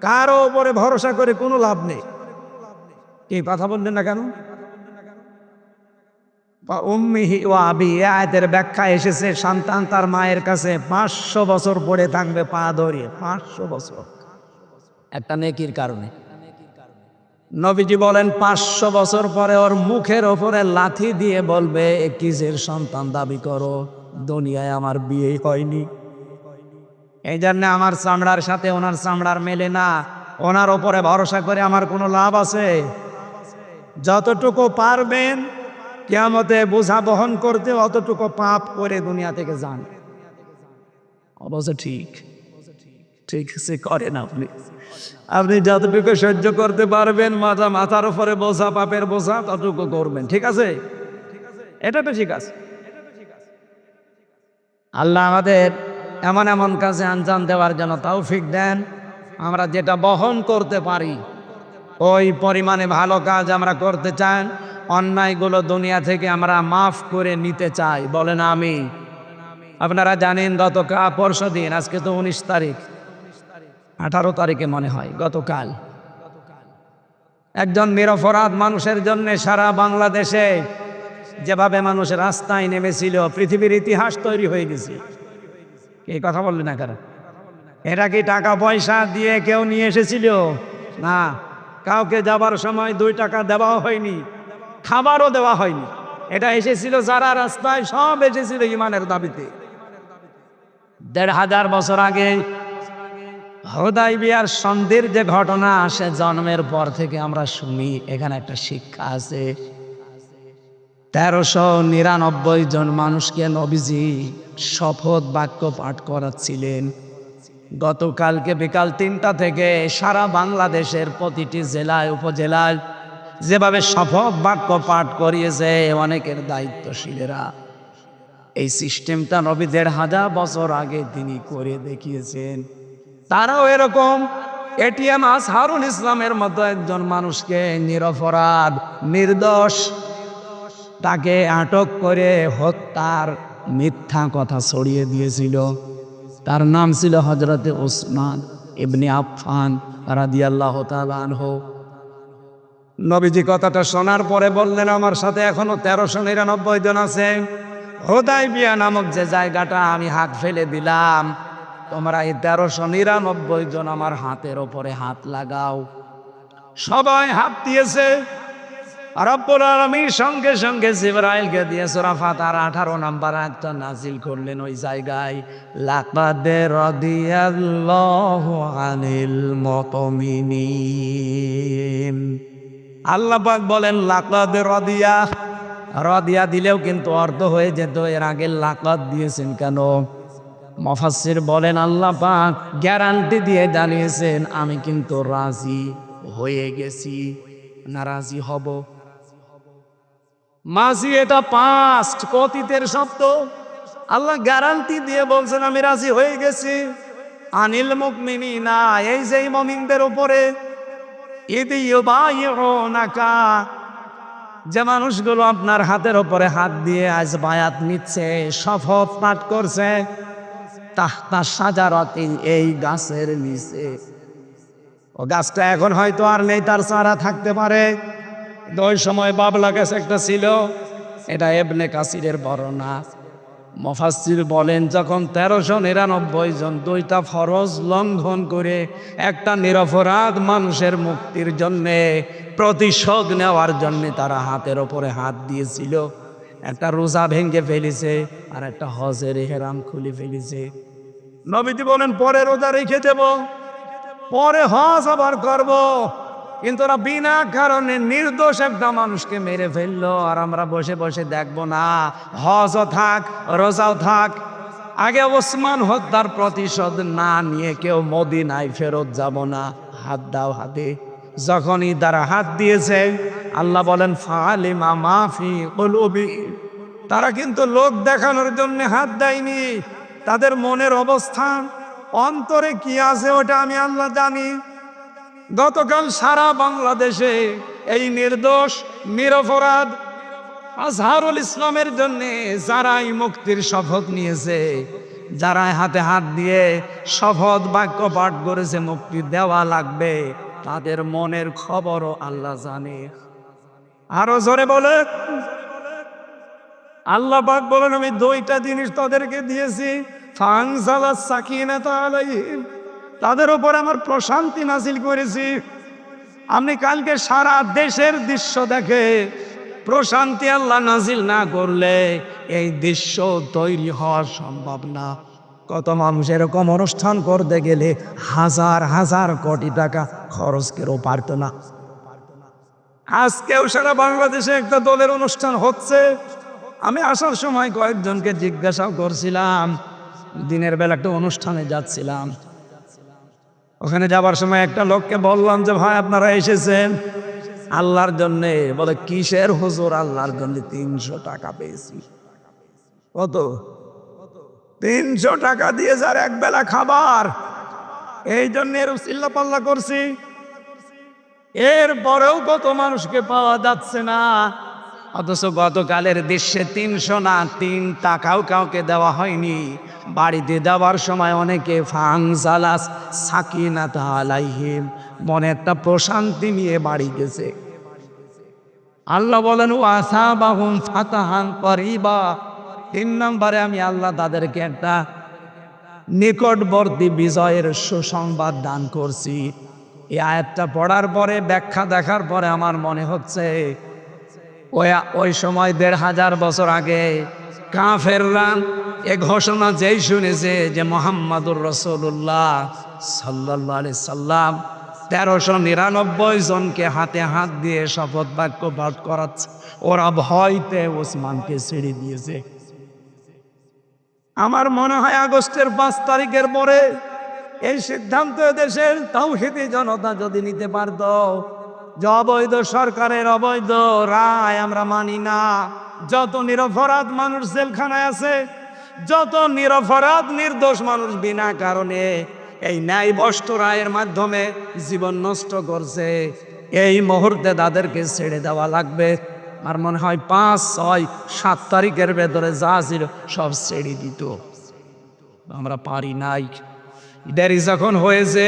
Speaker 1: কারো উপরে ভরসা করে কোনো লাভ নেই। কি কথা বললেন না কেন? উম্মিহি ওয়া আবি, এই আয়াতের ব্যাখ্যা এসেছে সন্তান তার মায়ের কাছে 500 বছর পড়ে থাকবে পা ধরিয়ে, 500 বছর, একটা নেকির কারণে। নবীজি বলেন 500 বছর পরে ওর মুখের ওপরে লাথি দিয়ে বলবে, এ কিসের সন্তান দাবি করো, দুনিয়ায় আমার বিয়ে হয়নি। এই জন্য আমার চামড়ার সাথে ওনার চামড়ার মেলে না, ওনার ওপরে ভরসা করে আমার কোনো লাভ আছে? যতটুকু পারবেন কিয়ামতে বোঝা বহন করতে অতটুকু পাপ করে দুনিয়া থেকে যান। অবশ্য ঠিক ঠিক আছে, করেন আপনি। আপনি যতটুকু সহ্য করতে পারবেন, মাথার উপরে বোঝা, পাপের বোঝা, ততটুকু করবেন। ঠিক আছে, এটা তো ঠিক আছে। আল্লাহ আমাদের এমন এমন কাজে আঞ্জাম দেওয়ার জন্য তৌফিক দেন, আমরা যেটা বহন করতে পারি ওই পরিমাণে ভালো কাজ আমরা করতে চাই। অন্যায়গুলো দুনিয়া থেকে আমরা মাফ করে নিতে চাই, বলেন আমি। আপনারা জানেন গতকাল পরশুদিন, আজকে তো 19 তারিখ, 18 তারিখে মনে হয় গতকাল, একজন নিরপরাধ মানুষের জন্য সারা বাংলাদেশে যেভাবে মানুষ রাস্তায় নেমেছিল, পৃথিবীর ইতিহাস তৈরি হয়ে গেছে। এই কথা বললেন না কারা? এটা কি টাকা পয়সা দিয়ে কেউ নিয়ে এসেছিল? না, কাউকে যাবার সময় 2 টাকা দেওয়াও হয়নি, খাবারও দেওয়া হয়নি। এটা এসেছিল যারা রাস্তায়, সব এসেছিল ইমানের দাবিতে। 1500 বছর আগে হুদায়বিয়ার সন্ধির যে ঘটনা আসে, জন্মের পর থেকে আমরা শুনি, এখানে একটা শিক্ষা আছে। 1399 জন মানুষকে নবীজি শপথ বাক্য পাঠ করাচ্ছিলেন। গতকালকে বিকাল 3টা থেকে সারা বাংলাদেশের প্রতিটি জেলায় উপজেলায় যেভাবে শপথ বাক্য পাঠ করিয়েছে অনেকের দায়িত্বশীলেরা, এই সিস্টেমটা নবী 1500 বছর আগে তিনি করে দেখিয়েছেন। তারাও এরকম এটিএম আসহারুল ইসলামের মতো একজন মানুষকে, নিরপরাধ নির্দোষ, তাকে আটক করে হত্যার মিথ্যা কথা ছড়িয়ে দিয়েছিল। তার নাম ছিল হযরতে উসমান ইবনে আফফান রাদিয়াল্লাহু তাআলা আনহু। নবীজি কথাটা শোনার পরে বললেন, আমার সাথে এখনো 1399 জন আছে। হুদায়বিয়া নামক যে জায়গাটা আমি হাত ফেলে দিলাম, তোমরা এই 1399 জন আমার হাতের ওপরে হাত লাগাও। সবাই হাত দিয়েছে। রব্বুল আলামিন সঙ্গে সঙ্গে জিবরাইলকে দিয়ে সূরা ফাতিহার 18 নম্বর আয়াতটা নাজিল করলেন ওই জায়গায়, লাকাদ রাদিয়াল্লাহু আনিল মুমিনিন। আল্লাহ পাক বলেন লাকাদ রাদিয়া, রাদিয়া দিলেও কিন্তু অর্থ হয়ে যেত, এর আগে লাকাদ দিয়েছেন কেন? মুফাসসির বলেন আল্লাহ পাক গ্যারান্টি দিয়ে জানিয়েছেন, আমি কিন্তু রাজি হয়ে গেছি, না রাজি হব। মাঝি এটা পাস্ট, অতীতের শব্দ। আল্লাহ গ্যারান্টি দিয়ে বলছেন, আমি রাজি হয়ে গেছি। আনিল মুমিনিনা, এই যে মুমিনদের উপরে, ইদি ইউবাইউনাকা, যে মানুষগুলো আপনার হাতের উপরে হাত দিয়ে আজ বায়াত নিচ্ছে, শপথ পাঠ করছে, তাহতা শাজারাতিন, এই গাছের নিচে। ও গাছটা এখন হয়তো আর নেই, তার চারা থাকতে পারে, ওই সময় বাবলা গাছ একটা ছিল। এটা ইবনে কাসিরের বর্ণনা। মুফাসসির বলেন, যখন 1399 জন 2টা ফরজ লঙ্ঘন করে একটা নিরপরাধ মানুষের মুক্তির জন্যে, প্রতিশোধ নেওয়ার জন্যে তারা হাতের ওপরে হাত দিয়েছিল, একটা রোজা ভেঙে ফেলেছে আর একটা হজের ইহরাম খুলে ফেলেছে। নবীজি বলেন, পরে রোজা রেখে দেব, পরে হজ আবার করব। কিন্তু ওরা বিনা কারণে নির্দোষ একটা মানুষকে মেরে ফেললো, আর আমরা বসে বসে দেখবো না? হজও থাক, রোজাও থাক, আগে ওসমান হত্যার প্রতিশোধ না নিয়ে কেউ মদিনায় ফেরত যাব না। হাত দাও হাতে। যখনই তারা হাত দিয়েছে, আল্লাহ বলেন ফালিমা মাফি কুলুবি, তারা কিন্তু লোক দেখানোর জন্য হাত দেয়নি। তাদের মনের অবস্থান, অন্তরে কি আছে ওটা আমি আল্লাহ জানি। গতকাল সারা বাংলাদেশে এই নির্দোষ নিরপরাধ আজহারুল ইসলামের জন্য যারাই মুক্তির শপথ নিয়েছে, যারা হাতে হাত দিয়ে শপথ বাক্য পাঠ করেছে মুক্তি দেওয়া লাগবে, তাদের মনের খবরও আল্লাহ জানে। আরো জোরে বলে, আল্লাহ পাক বলেন আমি দুইটা জিনিস তাদেরকে দিয়েছি, ফানজালাস সাকিনাতা আলাইহিম, তাদের উপর আমার প্রশান্তি নাজিল করেছি। আপনি কালকে সারা দেশের দৃশ্য দেখে প্রশান্তি আল্লাহ নাজিল না করলে এই দৃশ্য তৈরি হওয়া সম্ভব না। কত মানুষ এরকম অনুষ্ঠান করতে গেলে হাজার হাজার কোটি টাকা খরচ করেও পারত না। আজকেও সারা বাংলাদেশে একটা দলের অনুষ্ঠান হচ্ছে। আমি আসার সময় কয়েকজনকে জিজ্ঞাসা করছিলাম, দিনের বেলা একটা অনুষ্ঠানে যাচ্ছিলাম, ওখানে যাবার সময় একটা লোককে বললাম যে ভাই আপনারা এসেছেন আল্লাহর জন্যে? বলে কিসের হুজুর, আল্লাহর জন্য 300 টাকা পেয়েছি। কত? 300 টাকা দিয়ে যার এক বেলা খাবার, এই জন্য এর চিল্লা পাল্লা করছি। এরপরেও কত মানুষকে পাওয়া যাচ্ছে না, অথচ গতকালের দৃশ্যে 300 না 3 টাকাও কাউকে দেওয়া হয়নি। বাড়িতে দেওয়ার সময় অনেকে ফানজালাস সাকিনাতা আলাইহিম, মনে একটা প্রশান্তি নিয়ে বাড়ি গেছে। আল্লাহ বলেন ওয়াসাবাহুম ফাতাহান করিবা, 3 নম্বরে আমি আল্লাহ তাদেরকে একটা নিকটবর্তী বিজয়ের সুসংবাদ দান করছি। এই আয়াতটা পড়ার পরে, ব্যাখ্যা দেখার পরে আমার মনে হচ্ছে ওই সময় 1500 বছর আগে কাফেররা এ ঘোষণা যেই শুনেছে যে মুহাম্মাদুর রাসূলুল্লাহ সাল্লাল্লাহু আলাইহি সাল্লাম 1399 জনকে হাতে হাত দিয়ে শপথ বাক্য পাঠ করাচ্ছে, ওরা ভয়তে ওসমানকে ছেড়ে দিয়েছে। আমার মনে হয় আগস্টের 5 তারিখের পরে এই সিদ্ধান্ত দেশের তাওহীদি জনতা যদি নিতে পারত যে অবৈধ সরকারের অবৈধ রায় আমরা মানি না, যত নিরপরাধ মানুষ জেলখানায় আছে, যত নিরপরাধ নির্দোষ মানুষ বিনা কারণে এই ন্যায়ভ্রষ্ট রায়ের মাধ্যমে জীবন নষ্ট করছে, এই মুহূর্তে তাদেরকে ছেড়ে দেওয়া লাগবে। আর মনে হয় 5, 6, 7 তারিখের ভেতরে যা ছিল সব ছেড়ে দিত। আমরা পারি নাই, দেরি যখন হয়েছে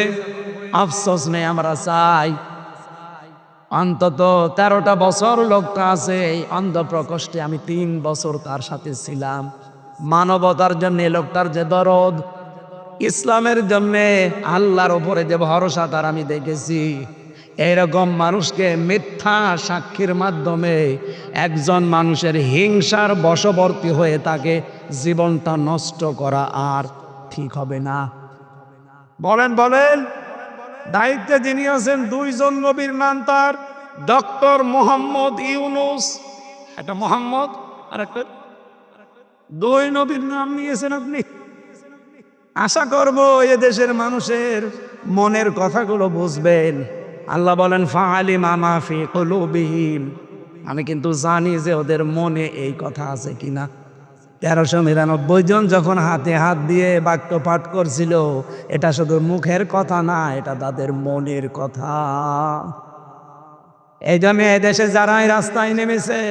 Speaker 1: আফসোস নেই। আমরা চাই অন্তত 13টা বছর লোকটা আছে এই অন্ধ প্রকোষ্ঠে, আমি 3 বছর তার সাথে ছিলাম। মানবতার জন্য লোকটার যে দরদ, ইসলামের জন্য আল্লাহর উপরে যে ভরসা তার আমি দেখেছি। এইরকম মানুষকে মিথ্যা সাক্ষীর মাধ্যমে একজন মানুষের হিংসার বশবর্তী হয়ে তাকে জীবনটা নষ্ট করা আর ঠিক হবে না। বলেন বলেন, দায়িত্বে যিনি আছেন 2 জন নবীর নাম তার ডক্টর মোহাম্মদ ইউনুস, একটা মোহাম্মদ আর একটা 2 নবীর নাম নিয়েছেন আপনি। আশা করব এ দেশের মানুষের মনের কথাগুলো বুঝবেন। আল্লাহ বলেন ফাআলিমা মা ফি কুলুবিহিম, আমি কিন্তু জানি যে ওদের মনে এই কথা আছে কিনা। 1399 জন যখন হাতে হাত দিয়ে বাক্য পাঠ করছিল, এটা শুধু মুখের কথা না, এটা তাদের মনের কথা। এই জন্য এদেশে যারা এই রাস্তায় নেমেছে,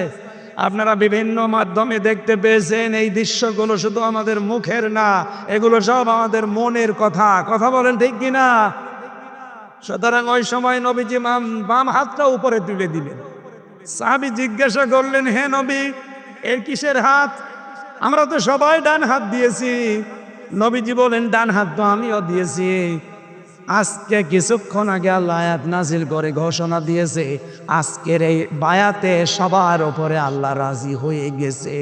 Speaker 1: আপনারা বিভিন্ন মাধ্যমে দেখতে পেয়েছেন, এই দৃশ্যগুলো শুধু আমাদের মুখের না, এগুলো সব আমাদের মনের কথা। কথা বলেন ঠিক কিনা? সুতরাং ওই সময় নবীজি বাম হাতটা উপরে তুলে দিলেন। সাহাবী জিজ্ঞাসা করলেন, হে নবী, এর কিসের হাত? আমরা তো সবাই ডান হাত দিয়েছি। নবীজি বলেন, ডান হাত তো আমিও দিয়েছি। আজকে কিছুক্ষণ আগে আল্লাহ আয়াত নাজিল করে ঘোষণা দিয়েছে, আজকের এই বায়াতে সবার উপরে আল্লাহ রাজি হয়ে গেছে।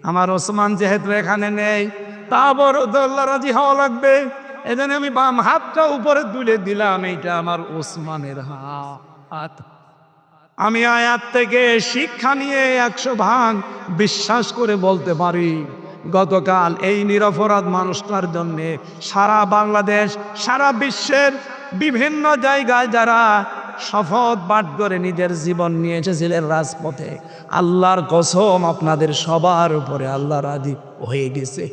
Speaker 1: আমার ওসমান যেহেতু এখানে নেই, তা বড় আল্লাহ রাজি হওয়া লাগবে। এজন্য আমি বাম হাতটা উপরে তুলে দিলাম, এইটা আমার ওসমানের হাত। আমি আয়াত থেকে শিক্ষা নিয়ে 100 ভাগ বিশ্বাস করে বলতে পারি, গতকাল এই নিরপরাধ মানুষটার জন্যে সারা বাংলাদেশ, সারা বিশ্বের বিভিন্ন জায়গায় যারা শপথ পাঠ করে নিজের জীবন নিয়ে এসেছিলেন রাজপথে, আল্লাহর কসম আপনাদের সবার উপরে আল্লাহ রাজি হয়ে গেছে।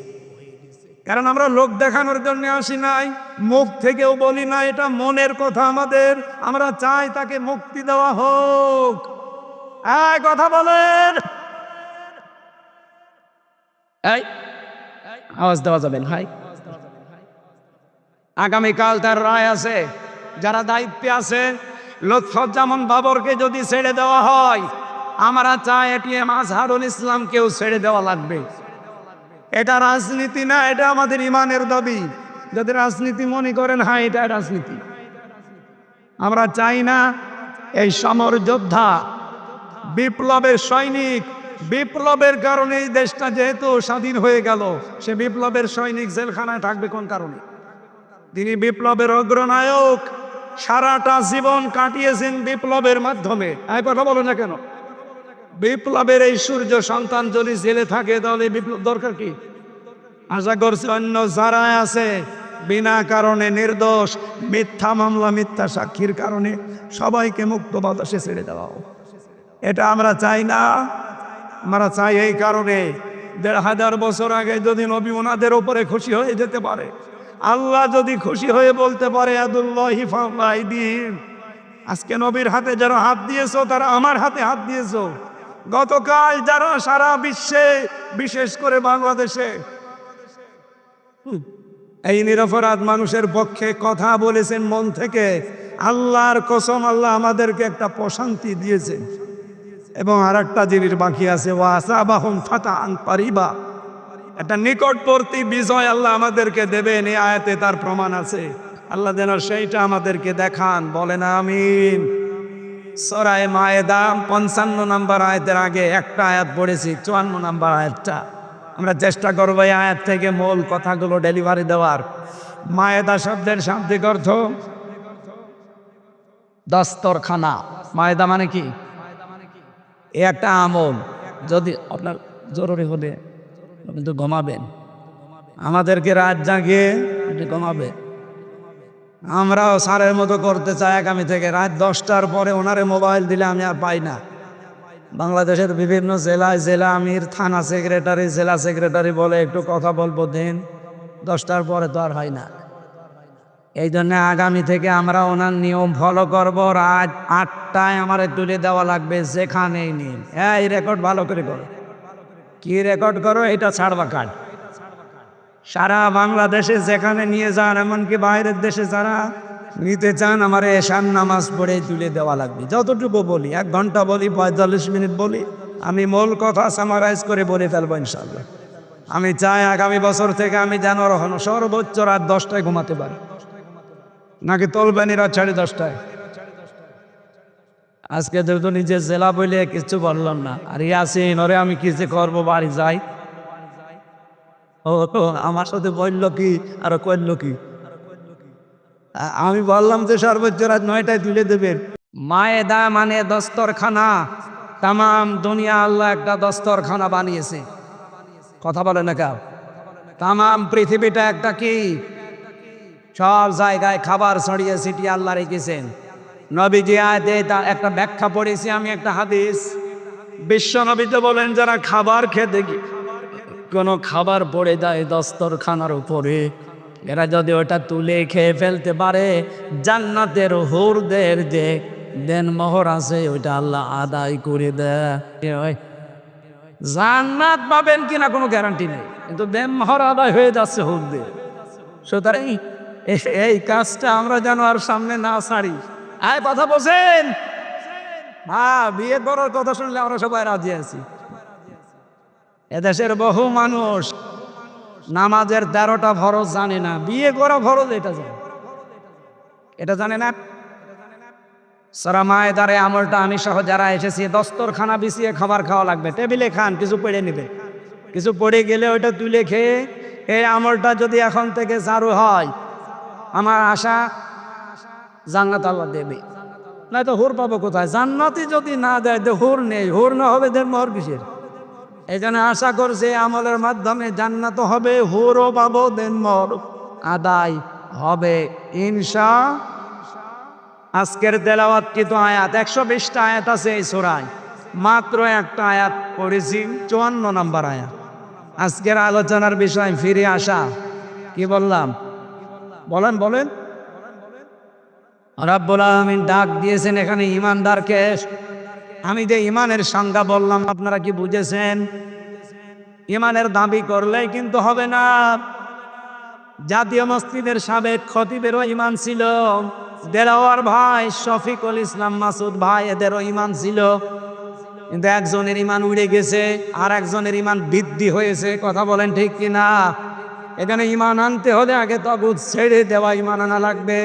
Speaker 1: কারণ আমরা লোক দেখানোর জন্য আসি নাই, মুখ থেকেও বলি না, এটা মনের কথা আমাদের। আমরা চাই তাকে মুক্তি দেওয়া হোক। কথা বলেন, এই আওয়াজ দেওয়া যাবেন ভাই। আগামীকাল তার রায় আছে, যারা দায়িত্বে আছে, লুৎফুজ্জামান বাবরকে যদি ছেড়ে দেওয়া হয়, আমরা চাই এটিএম আজহারুল ইসলামকেও ছেড়ে দেওয়া লাগবে। এটা রাজনীতি না, এটা আমাদের ইমানের দাবি। যদি রাজনীতি মনে করেন, হ্যাঁ এটা রাজনীতি। আমরা চাই না এই সমর যোদ্ধা, বিপ্লবের সৈনিক, বিপ্লবের কারণে এই দেশটা যেহেতু স্বাধীন হয়ে গেল, সে বিপ্লবের সৈনিক জেলখানায় থাকবে কোন কারণে? তিনি বিপ্লবের অগ্রনায়ক, সারাটা জীবন কাটিয়েছেন বিপ্লবের মাধ্যমে। এই কথা বলো না কেন? বিপ্লবের এই সূর্য সন্তান যদি জেলে থাকে, তাহলে বিপ্লব দরকার কি? আশা করছি অন্য যারা আছে বিনা কারণে নির্দোষ, মিথ্যা মামলা, মিথ্যা সাক্ষীর কারণে সবাইকে মুক্ত বাতাসে ছেড়ে দেওয়া হোক। এটা আমরা চাই না। আমরা চাই এই কারণে ১৫০০ বছর আগে যদি নবী ওনাদের উপরে খুশি হয়ে যেতে পারে, আল্লাহ যদি খুশি হয়ে বলতে পারে আদুল্লাহি ফাওকা আইদিহিম, আজকে নবীর হাতে যারা হাত দিয়েছো তারা আমার হাতে হাত দিয়েছো। গতকাল যারা সারা বিশ্বে, বিশেষ করে বাংলাদেশে এই নিরপরাধ মানুষের পক্ষে কথা বলেছেন মন থেকে, আল্লাহর কসম, আল্লাহ আমাদেরকে একটা প্রশান্তি দিয়েছে। এবং আর একটা জিনিস বাকি আছে, ওয়াসাবাহুম ফাতাহান কারিবা, একটা নিকটবর্তী বিজয় আল্লাহ আমাদেরকে দেবেন। এই আয়াতে তার প্রমাণ আছে। আল্লাহ যেন সেইটা আমাদেরকে দেখান, বলেন আমিন। সূরা মায়েদা ৫৫ নম্বর আয়াতের আগে একটা আয়াত পড়েছি, ৫৪ নম্বর আয়াতটা। আমরা চেষ্টা করবো এই আয়াত থেকে মূল কথাগুলো ডেলিভারি দেওয়ার। মায়েদা শব্দের শাব্দিক অর্থ দস্তরখানা। মায়েদা মানে কি? এ একটা আমল। যদি আপনার জরুরি হলে কিন্তু ঘুমাবেন, আমাদেরকে রাত জাগিয়ে ঘুমাবে। আমরাও সারের মতো করতে চাই আগামী থেকে। রাত ১০টার পরে ওনারে মোবাইল দিলে আমি আর পাই না। বাংলাদেশের বিভিন্ন জেলায় জেলা আমির, থানা সেক্রেটারি, জেলা সেক্রেটারি বলে একটু কথা বলবো দিন, ১০টার পরে তো আর হয় না। এই জন্য আগামী থেকে আমরা ওনার নিয়ম ফলো করবো। রাত ৮টায় আমার তুলে দেওয়া লাগবে, যেখানেই নিন। এই রেকর্ড ভালো করে করো। কি রেকর্ড করো? এটা ছাড়বা কাট। সারা বাংলাদেশে যেখানে নিয়ে যান, এমনকি বাইরের দেশে যারা নিতে চান, আমার এশার নামাজ পড়ে তুলে দেওয়া লাগবে। যতটুকু বলি, ১ ঘন্টা বলি, ৪৫ মিনিট বলি, আমি মূল কথা সামারাইজ করে বলে ফেলবো ইনশাল্লাহ। আমি চাই আগামী বছর থেকে আমি যেন সর্বোচ্চ রাত ১০টায় ঘুমাতে পারি। নাকি তুলবেন রাত 10:30টায়? আজকে যেহেতু নিজের জেলা বলে কিছু বললাম না। আর ইয়াসিন, ওরে আমি কি যে করবো, বাড়ি যাই। ও তো আমার সাথে বলল কি আর করলো কি? আমি বললাম যে সর্বোচ্চ রাত ৯টায় তুলে দেবেন। মায়েদা মানে দস্তরখানা। তাম দুনিয়া আল্লাহ একটা দস্তরখানা বানিয়েছে। কথা বলে না কেউ? তাম পৃথিবীটা একটা কি, সব জায়গায় খাবার ছড়িয়ে ছিটিয়ে আল্লাহ রেখেছেন। নবীজি আয়াতে তার একটা ব্যাখ্যা পড়েছি আমি, একটা হাদিস। বিশ্ব নবীতে বলেন, যারা খাবার খেতে কোনো খাবার পড়ে যায় দস্তরখানার উপরে, এরা যদি ওটা তুলে খেয়ে ফেলতে পারে, জান্নাতের হুরদের যে দেনমোহর আছে ওইটা আল্লাহ আদায় করে দেয়। জান্নাত পাবেন কিনা কোনো গ্যারান্টি নেই, কিন্তু দেনমোহর আদায় হয়ে যাচ্ছে হুরদের। সুতরাং এই কাজটা আমরা যেন আর সামনে না ছাড়ি। আয় কথা বলছেন? হ্যাঁ, বিয়ে করার কথা শুনলে আমরা সবাই রাজি আছি। এদেশের বহু মানুষ নামাজের 13টা ফরজ জানে না, বিয়ে করা ফরজ এটা জানে। এটা জানে না। সূরা মায়েদার এই আমলটা আমি সহ যারা এসেছি, দস্তরখানা বিছিয়ে খাবার খাওয়া লাগবে। টেবিলে খান, কিছু পড়ে নেবে, কিছু পড়ে গেলে ওইটা তুলে খেয়ে, এই আমলটা যদি এখন থেকে চালু হয়, আমার আশা জান্নাত আল্লাহ দেবে। না তো হুর পাবো কোথায়? জান্নাতি যদি না দেয় তো হুর নেই, হুর না হবে দেন মোহর কিসের? এই জন্য আশা করছে আমলের মাধ্যমে জান্নাত হবে, হুরও পাবো, দেন মোহর আদায় হবে ইনশা। আজকের তেলাওয়াতকৃত আয়াত 120টা আয়াত আছে এই সূরায়, মাত্র একটা আয়াত পড়েছি, 54 নম্বর আয়াত। আজকের আলোচনার বিষয় ফিরে আসা। কি বললাম? বলেন বলেন। রাব্বুল আলামিন ডাক দিয়েছেন এখানে ইমানদারকে। আমি যে ইমানের সংজ্ঞা বললাম, আপনারা কি বুঝেছেন? ইমানের দাবি করলেই কিন্তু হবে না। জাতীয় মসজিদের সাবেক খতিবেরও ইমান ছিল, দেলাওয়ার ভাই, শফিকুল ইসলাম মাসুদ ভাই, এদেরও ইমান ছিল, কিন্তু একজনের ইমান উড়ে গেছে আর একজনের ইমান বৃদ্ধি হয়েছে। কথা বলেন ঠিক কিনা? এখানে ইমান আনতে হলে আগে তাগুত ছেড়ে দেওয়া ইমান আনা লাগবে।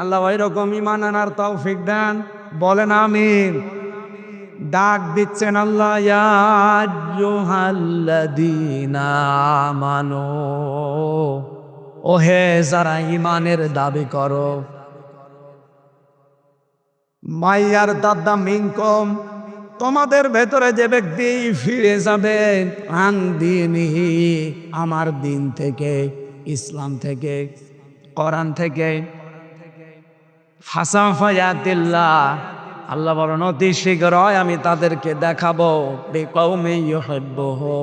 Speaker 1: আল্লাহ ওই রকম ইমান আনার তৌফিক দেন, বলেন আমিন। ডাক দিচ্ছেন আল্লাহ, ইয়া আইয়ুহাল্লাযীনা আমানু, ওহে যারা ইমানের দাবি করো, মাইয়ার দাদা মিনকুম, তোমাদের ভেতরে যে ব্যক্তি ফিরে যাবে, আন দীনিহি, আমার দিন থেকে, ইসলাম থেকে, কোরআন থেকে, ফাসাফা ইয়াতিল্লাহ, আল্লাহ বলেন অতি শীঘ্রই আমি তাদেরকে দেখাবো, বিকৌমি ইউহিব্বুহু,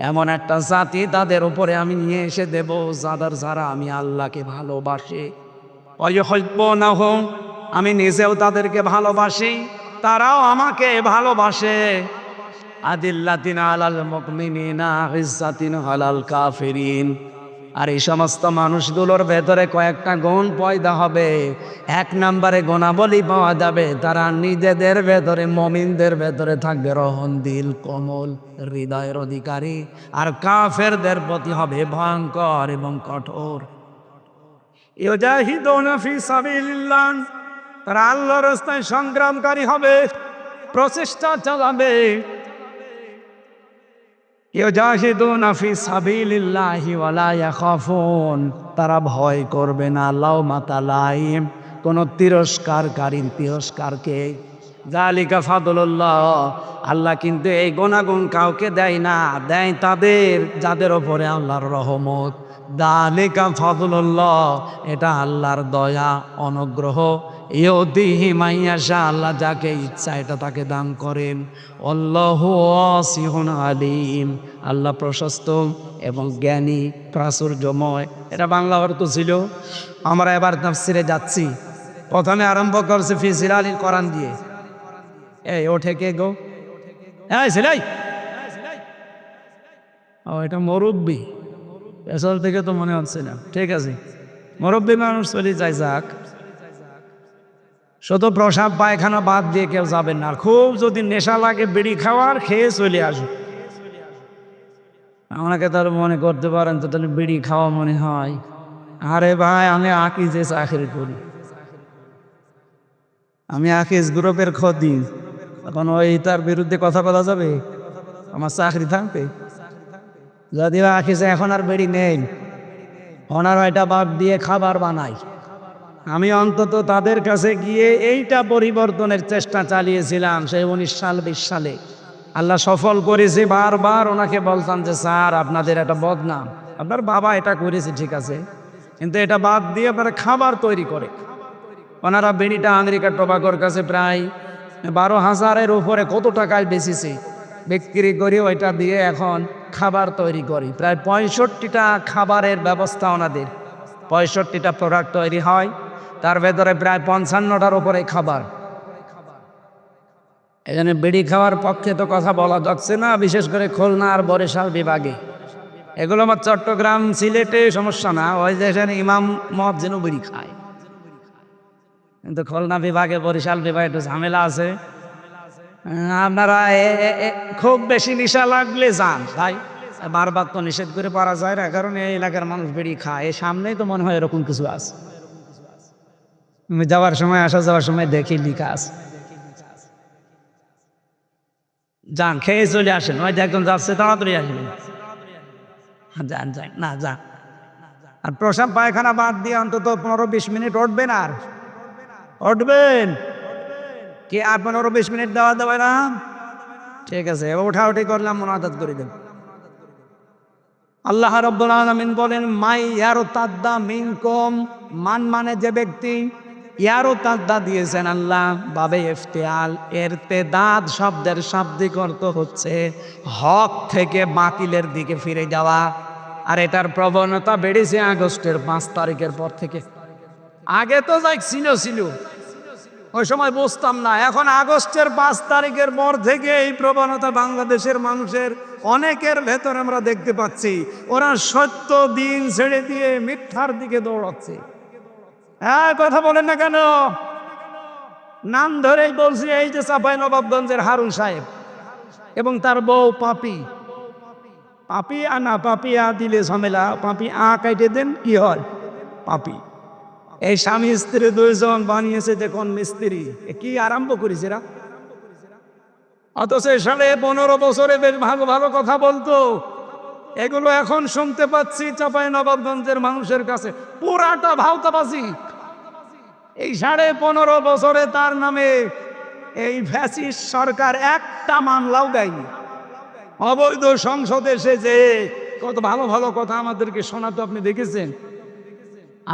Speaker 1: এমন একটা জাতি তাদের উপরে আমি নিয়ে এসে দেব যারা আমি আল্লাহকে ভালোবাসি, ওয়ায়ুহিব্বুনাহু, আমি নিজেও তাদেরকে ভালোবাসি, তারাও আমাকে ভালোবাসে। আদিল্লাতিন আলাল মুমিনিনা ইজ্জাতিন আলাল কাফিরিন, আর এই সমস্ত মানুষগুলোর ভেতরে কয়েকটা গুণ পয়দা হবে। এক নম্বরে গুণাবলী পাওয়া যাবে, তারা নিজেদের ভেতরে, মুমিনদের ভেতরে থাকবে রহম দিল, কোমল হৃদয়ের অধিকারী, আর কাফেরদের প্রতি হবে ভয়ঙ্কর এবং কঠোর। ইউজাহিদুনা ফি সাবিলিল্লাহ, তারা আল্লাহর রাস্তায় সংগ্রামকারী হবে, প্রচেষ্টা চালাবে। ইউজাহিদুনা ফি সাবিলিল্লাহি ওয়া লা ইয়াখাফুন, তারা ভয় করবে না লাওমাতা লাইম, কোন তিরস্কারকে। যালিকা ফাদলুল্লাহ, আল্লাহ কিন্তু এই গুণাগুণ কাউকে দেয় না, দেয় তাদের যাদের ওপরে আল্লাহর রহমত। যালিকা ফাদলুল্লাহ, এটা আল্লাহর দয়া, অনুগ্রহ। ইউতিহি মাইয়াশা, আল্লাহ যাকে ইচ্ছা এটা তাকে দান করেন। আল্লাহু ওয়াসিউন আলিম, আল্লাহ প্রশস্ত এবং জ্ঞানী, প্রাচুর্যময়। এটা বাংলা অর্থ ছিল। আমরা এবার তাফসিরে যাচ্ছি। প্রথমে আরম্ভ করছে ফি জিলালিল কোরআন দিয়ে। এই ওঠে কে গো? এই ছেলাই, ও এটা মুরব্বি, পেছল থেকে তো মনে হচ্ছে না। ঠিক আছে, মুরব্বি মানুষ চলে যায়, যাক। শুধু প্রসাব পায়খানা বাদ দিয়ে কেউ যাবেন না। খুব যদি নেশা লাগে বিড়ি খাওয়ার, খেয়ে চলে আসুন। আমাকে তাহলে মনে করতে পারেন তো তাহলে বিড়ি খাওয়া মনে হয়। আরে ভাই, আমি আকিজে চাকরি করি, আমি আকিজ গ্রুপের খদি, এখন ওই তার বিরুদ্ধে কথা বলা যাবে? আমার চাকরি থাকবে? যদিও আকিজে এখন আর বিড়ি নেই, ওনার ওইটা বাদ দিয়ে খাবার বানাই। আমি অন্তত তাদের কাছে গিয়ে এইটা পরিবর্তনের চেষ্টা চালিয়েছিলাম সেই 19 সাল 20 সালে। আল্লাহ সফল করেছে। বারবার ওনাকে বলতাম যে স্যার, আপনাদের এটা বদনাম, আপনার বাবা এটা করেছে ঠিক আছে, কিন্তু এটা বাদ দিয়ে আপনারা খাবার তৈরি করে। ওনারা বিড়িটা আমেরিকার টোবাকোর কাছে প্রায় 12,000-এর উপরে কত টাকায় বেচেছে, বিক্রি করি ওইটা দিয়ে এখন খাবার তৈরি করি। প্রায় 65টা খাবারের ব্যবস্থা ওনাদের, 65টা প্রোডাক্ট তৈরি হয়, তার ভেতরে প্রায় 55টার উপরে খাবার। এই জন্য বিড়ি খাওয়ার পক্ষে তো কথা বলা যাচ্ছে না, বিশেষ করে খুলনা আর বরিশাল বিভাগে। এগুলো আমার চট্টগ্রাম, সিলেটে সমস্যা না, ওই দেশের ইমাম মুয়াজ্জিনও বিড়ি খায়, কিন্তু খুলনা বিভাগে, বরিশাল বিভাগে একটু ঝামেলা আছে। আপনারা খুব বেশি নেশা লাগলে যান ভাই, বারবার তো নিষেধ করে পারা যায় না, কারণ এই এলাকার মানুষ বিড়ি খায়। এই সামনেই তো মনে হয় এরকম কিছু আছে, যাওয়ার সময় আসা যাওয়ার সময় দেখি লিখা আছে। যান, খেয়ে চলে আসেন, হয়তো একজন যাচ্ছে, তাড়াতাড়ি আসবেন। যান যান, না যান। আর প্রসাব পায়খানা বাদ দিয়ে অন্তত 15-20 মিনিট উঠবেন, আর উঠবেন কি? আর 15-20 মিনিট দেওয়া দেবে না? ঠিক আছে, উঠাউঠি করলাম, মুনাজাত করে দেন। আল্লাহ রাব্বুল আলামিন বলেন, মাই ইয়ারতাদ্দা মিনকুম, মান মানে যে ব্যক্তি, ইয়ারতাদ্দা দিয়েছেন আল্লাহ বাবে ইফতিয়াল, ইরতিদাদ শব্দের শাব্দিক অর্থ হচ্ছে হক থেকে বাতিলের দিকে ফিরে যাওয়া। আর এটার প্রবণতা বেড়েছে আগস্টের 5 তারিখের পর থেকে। আগে তো যাই ছিল, ওই সময় বুঝতাম না, এখন আগস্টের 5 তারিখের পর থেকে এই প্রবণতা বাংলাদেশের মানুষের অনেকের ভেতর আমরা দেখতে পাচ্ছি। ওরা সত্য দিন ছেড়ে দিয়ে মিথ্যার দিকে দৌড়াচ্ছে। হ্যাঁ, কথা বলেন না কেন? নাম ধরেই বলছি, এই যে চাঁপাইনবাবগঞ্জের হারুন সাহেব এবং তার বউ পাপি। পাপি আনা, পাপি আ দিলে ঝামেলা, পাপি আ কাইটে দেন, কি হয়? পাপি। এই স্বামী স্ত্রী দুইজন বানিয়েছে দেখুন মিস্ত্রি। কি আরম্ভ করেছে এরা? অথচ সাড়ে 15 বছরে বেশ ভালো ভালো কথা বলতো। এগুলো এখন শুনতে পাচ্ছি চাঁপাইনবাবগঞ্জের মানুষের কাছে পুরাটা ভাওতাবাজি। এই 15.5 বছরে তার নামে এই ফ্যাসিস্ট সরকার একটা মামলাও দেয়নি। অবৈধ সংসদে এসে যে কত ভালো ভালো কথা আমাদেরকে শোনাতো, আপনি দেখেছেন?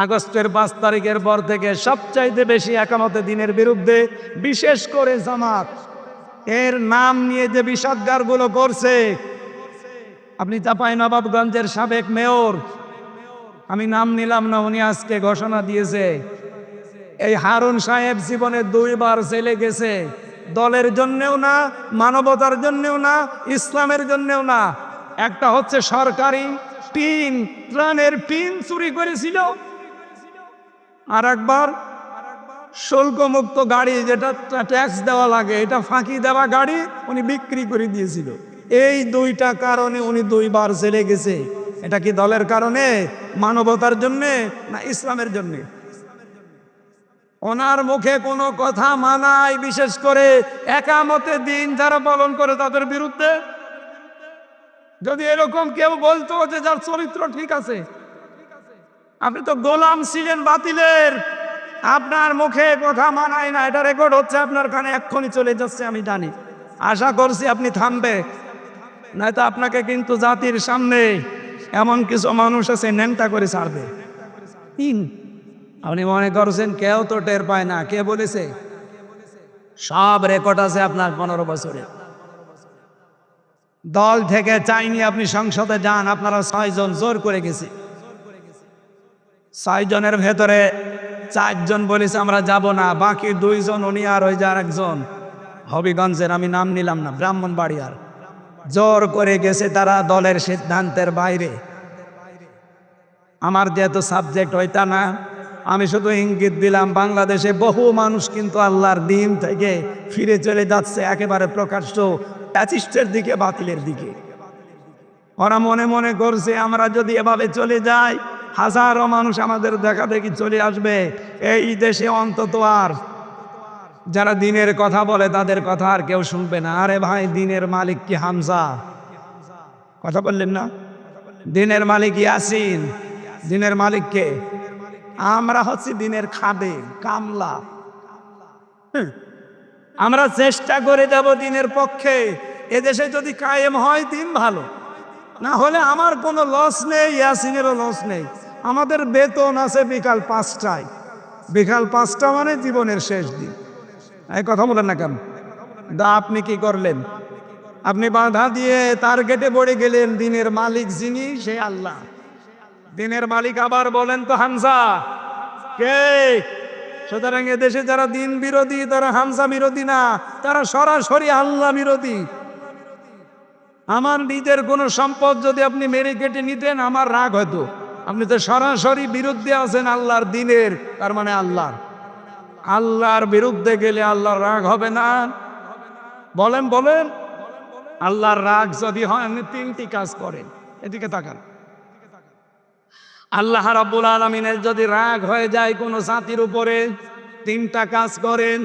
Speaker 1: আগস্টের 5 তারিখের পর থেকে সবচাইতে বেশি একামতে দিনের বিরুদ্ধে, বিশেষ করে জামাত এর নাম নিয়ে যে বিষাদগারগুলো করছে। আপনি চাঁপাইনবাবগঞ্জের সাবেক মেয়র, আমি নাম নিলাম না, উনি আজকে ঘোষণা দিয়েছে এই হারুন সাহেব জীবনে 2 বার জেলে গেছে। দলের জন্যেও না, মানবতার জন্যেও না, ইসলামের জন্যেও না। একটা হচ্ছে সরকারি পিন, ত্রাণের পিন চুরি করেছিল, আর একবার শুল্কমুক্ত গাড়ি, যেটা ট্যাক্স দেওয়া লাগে, এটা ফাঁকি দেওয়া গাড়ি উনি বিক্রি করে দিয়েছিল। এই 2টা কারণে উনি 2 বার জেলে গেছে। এটা কি দলের কারণে, মানবতার জন্যে, না ইসলামের জন্যে? ওনার মুখে কোনো কথা মানায়, বিশেষ করে একামতে দিন যারা পালন করে তাদের বিরুদ্ধে। যদি এরকম কেউ বলতো যে যার চরিত্র ঠিক আছে, আপনি তো গোলাম ছিলেন বাতিলের, আপনার মুখে কথা মানায় না, এটা রেকর্ড হচ্ছে আপনার কানে, এক্ষুনি চলে যাচ্ছে আমি জানি। আশা করছি আপনি থামবে, নয়তো আপনাকে কিন্তু জাতির সামনে এমন কিছু মানুষ আছে ন্যাংটা করে ছাড়বে। আপনি মনে করছেন কেউ তো টের পায় না? কে বলেছে? সব রেকর্ড আছে আপনার 15 বছরে। দল থেকে চাইনি আপনি সংসদে যান, আপনারা 6 জন জোর করে গেছে। 6 জনের ভেতরে 4 জন বলেছে আমরা যাব না, বাকি 2 জন, উনি আর ওই যে আরেকজন হবিগঞ্জের, আমি নাম নিলাম না, ব্রাহ্মণবাড়িয়ার, জোর করে গেছে তারা দলের সিদ্ধান্তের বাইরে। আমার যেহেতু সাবজেক্ট ওইটা না, আমি শুধু ইঙ্গিত দিলাম, বাংলাদেশে বহু মানুষ কিন্তু আল্লাহর দিন থেকে ফিরে চলে যাচ্ছে একেবারে প্রকাশ্য প্যাচিস্টের দিকে, বাতিলের দিকে। ওরা মনে মনে করছে আমরা যদি এভাবে চলে যাই, হাজারো মানুষ আমাদের দেখা দেখি চলে আসবে। এই দেশে অন্তত আর যারা দিনের কথা বলে তাদের কথা আর কেউ শুনবে না। আরে ভাই, দিনের মালিক কি হামজা? কথা বললেন না? দিনের মালিক ইয়াসিন। দিনের মালিককে আমরা হচ্ছে দিনের খাদেম, কামলা। আমরা চেষ্টা করে যাব দিনের পক্ষে। এদেশে যদি কায়েম হয় দিন, ভালো, না হলে আমার কোনো লস নেই, ইয়াসিনেরও লস নেই। আমাদের বেতন আছে বিকাল 5টায়। বিকাল 5টা মানে জীবনের শেষ দিন। এই কথা বলেন না কেন? আপনি কি করলেন? আপনি বাধা দিয়ে টার্গেটে পড়ে গেলেন। দিনের মালিক যিনি, সে আল্লাহ। দিনের মালিক আবার বলেন তো হামজা কে? সুতরাং এদেশে যারা দিন বিরোধী তারা হামজা বিরোধী না, তারা সরাসরি আল্লাহ বিরোধী। আমার নিজের কোনো সম্পদ যদি আপনি মেরে কেটে নিতেন আমার রাগ হতো। আপনি তো সরাসরি বিরুদ্ধে আছেন আল্লাহর দিনের, তার মানে আল্লাহর বিরুদ্ধে গেলে আল্লাহর রাগ হবে না? বলেন বলেন। আল্লাহর রাগ যদি হয়, আপনি 3টি কাজ করেন। এদিকে তাকান। আল্লাহ রাব্বুল আলামিনের যদি রাগ হয়ে যায় কোনো জাতির উপরে, 3টা কাজ করেন।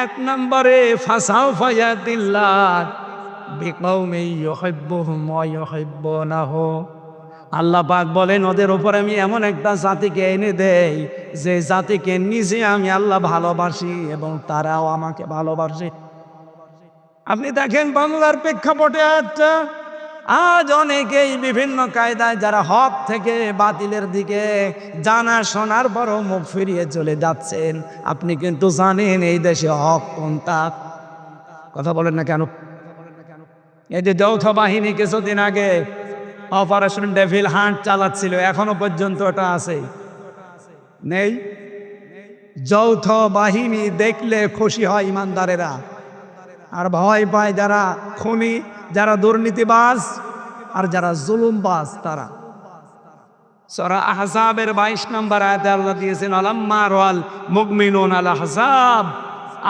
Speaker 1: 1 নম্বরে ফাসাউফা ইয়াতিল্লাহ বিকৌমি ইউহিব্বুহুম ওয়া ইউহিব্বুনাহু। আল্লাহ পাক বলেন ওদের উপর আমি এমন একটা জাতিকে এনে দেই যে জাতিকে নিজে আমি আল্লাহ ভালোবাসি এবং তারাও আমাকে ভালোবাসে। আপনি দেখেন বাংলার প্রেক্ষাপটে একটা আজ অনেকেই বিভিন্ন কায়দায় যারা হক থেকে বাতিলের দিকে জানা শোনার পরও মুখ ফিরিয়ে চলে যাচ্ছেন। আপনি কিন্তু জানেন এই দেশে হক কোনটা? কথা বলেন না কেন? এই যে যৌথ বাহিনী কিছুদিন আগে অপারেশন ডেভিল হান্ট চালাচ্ছিল, এখনো পর্যন্ত ওটা আছে নেই? যৌথ বাহিনী দেখলে খুশি হয় ইমানদারেরা, আর ভয় পায় যারা খুনি, যারা দুর্নীতিবাজ আর যারা জুলুমবাজ। তারা সূরা আহজাবের 22 নম্বর আয়াতে আল্লাহ দিয়েছেন আলাম্মা রাল মুমিনুন আল আহজাব।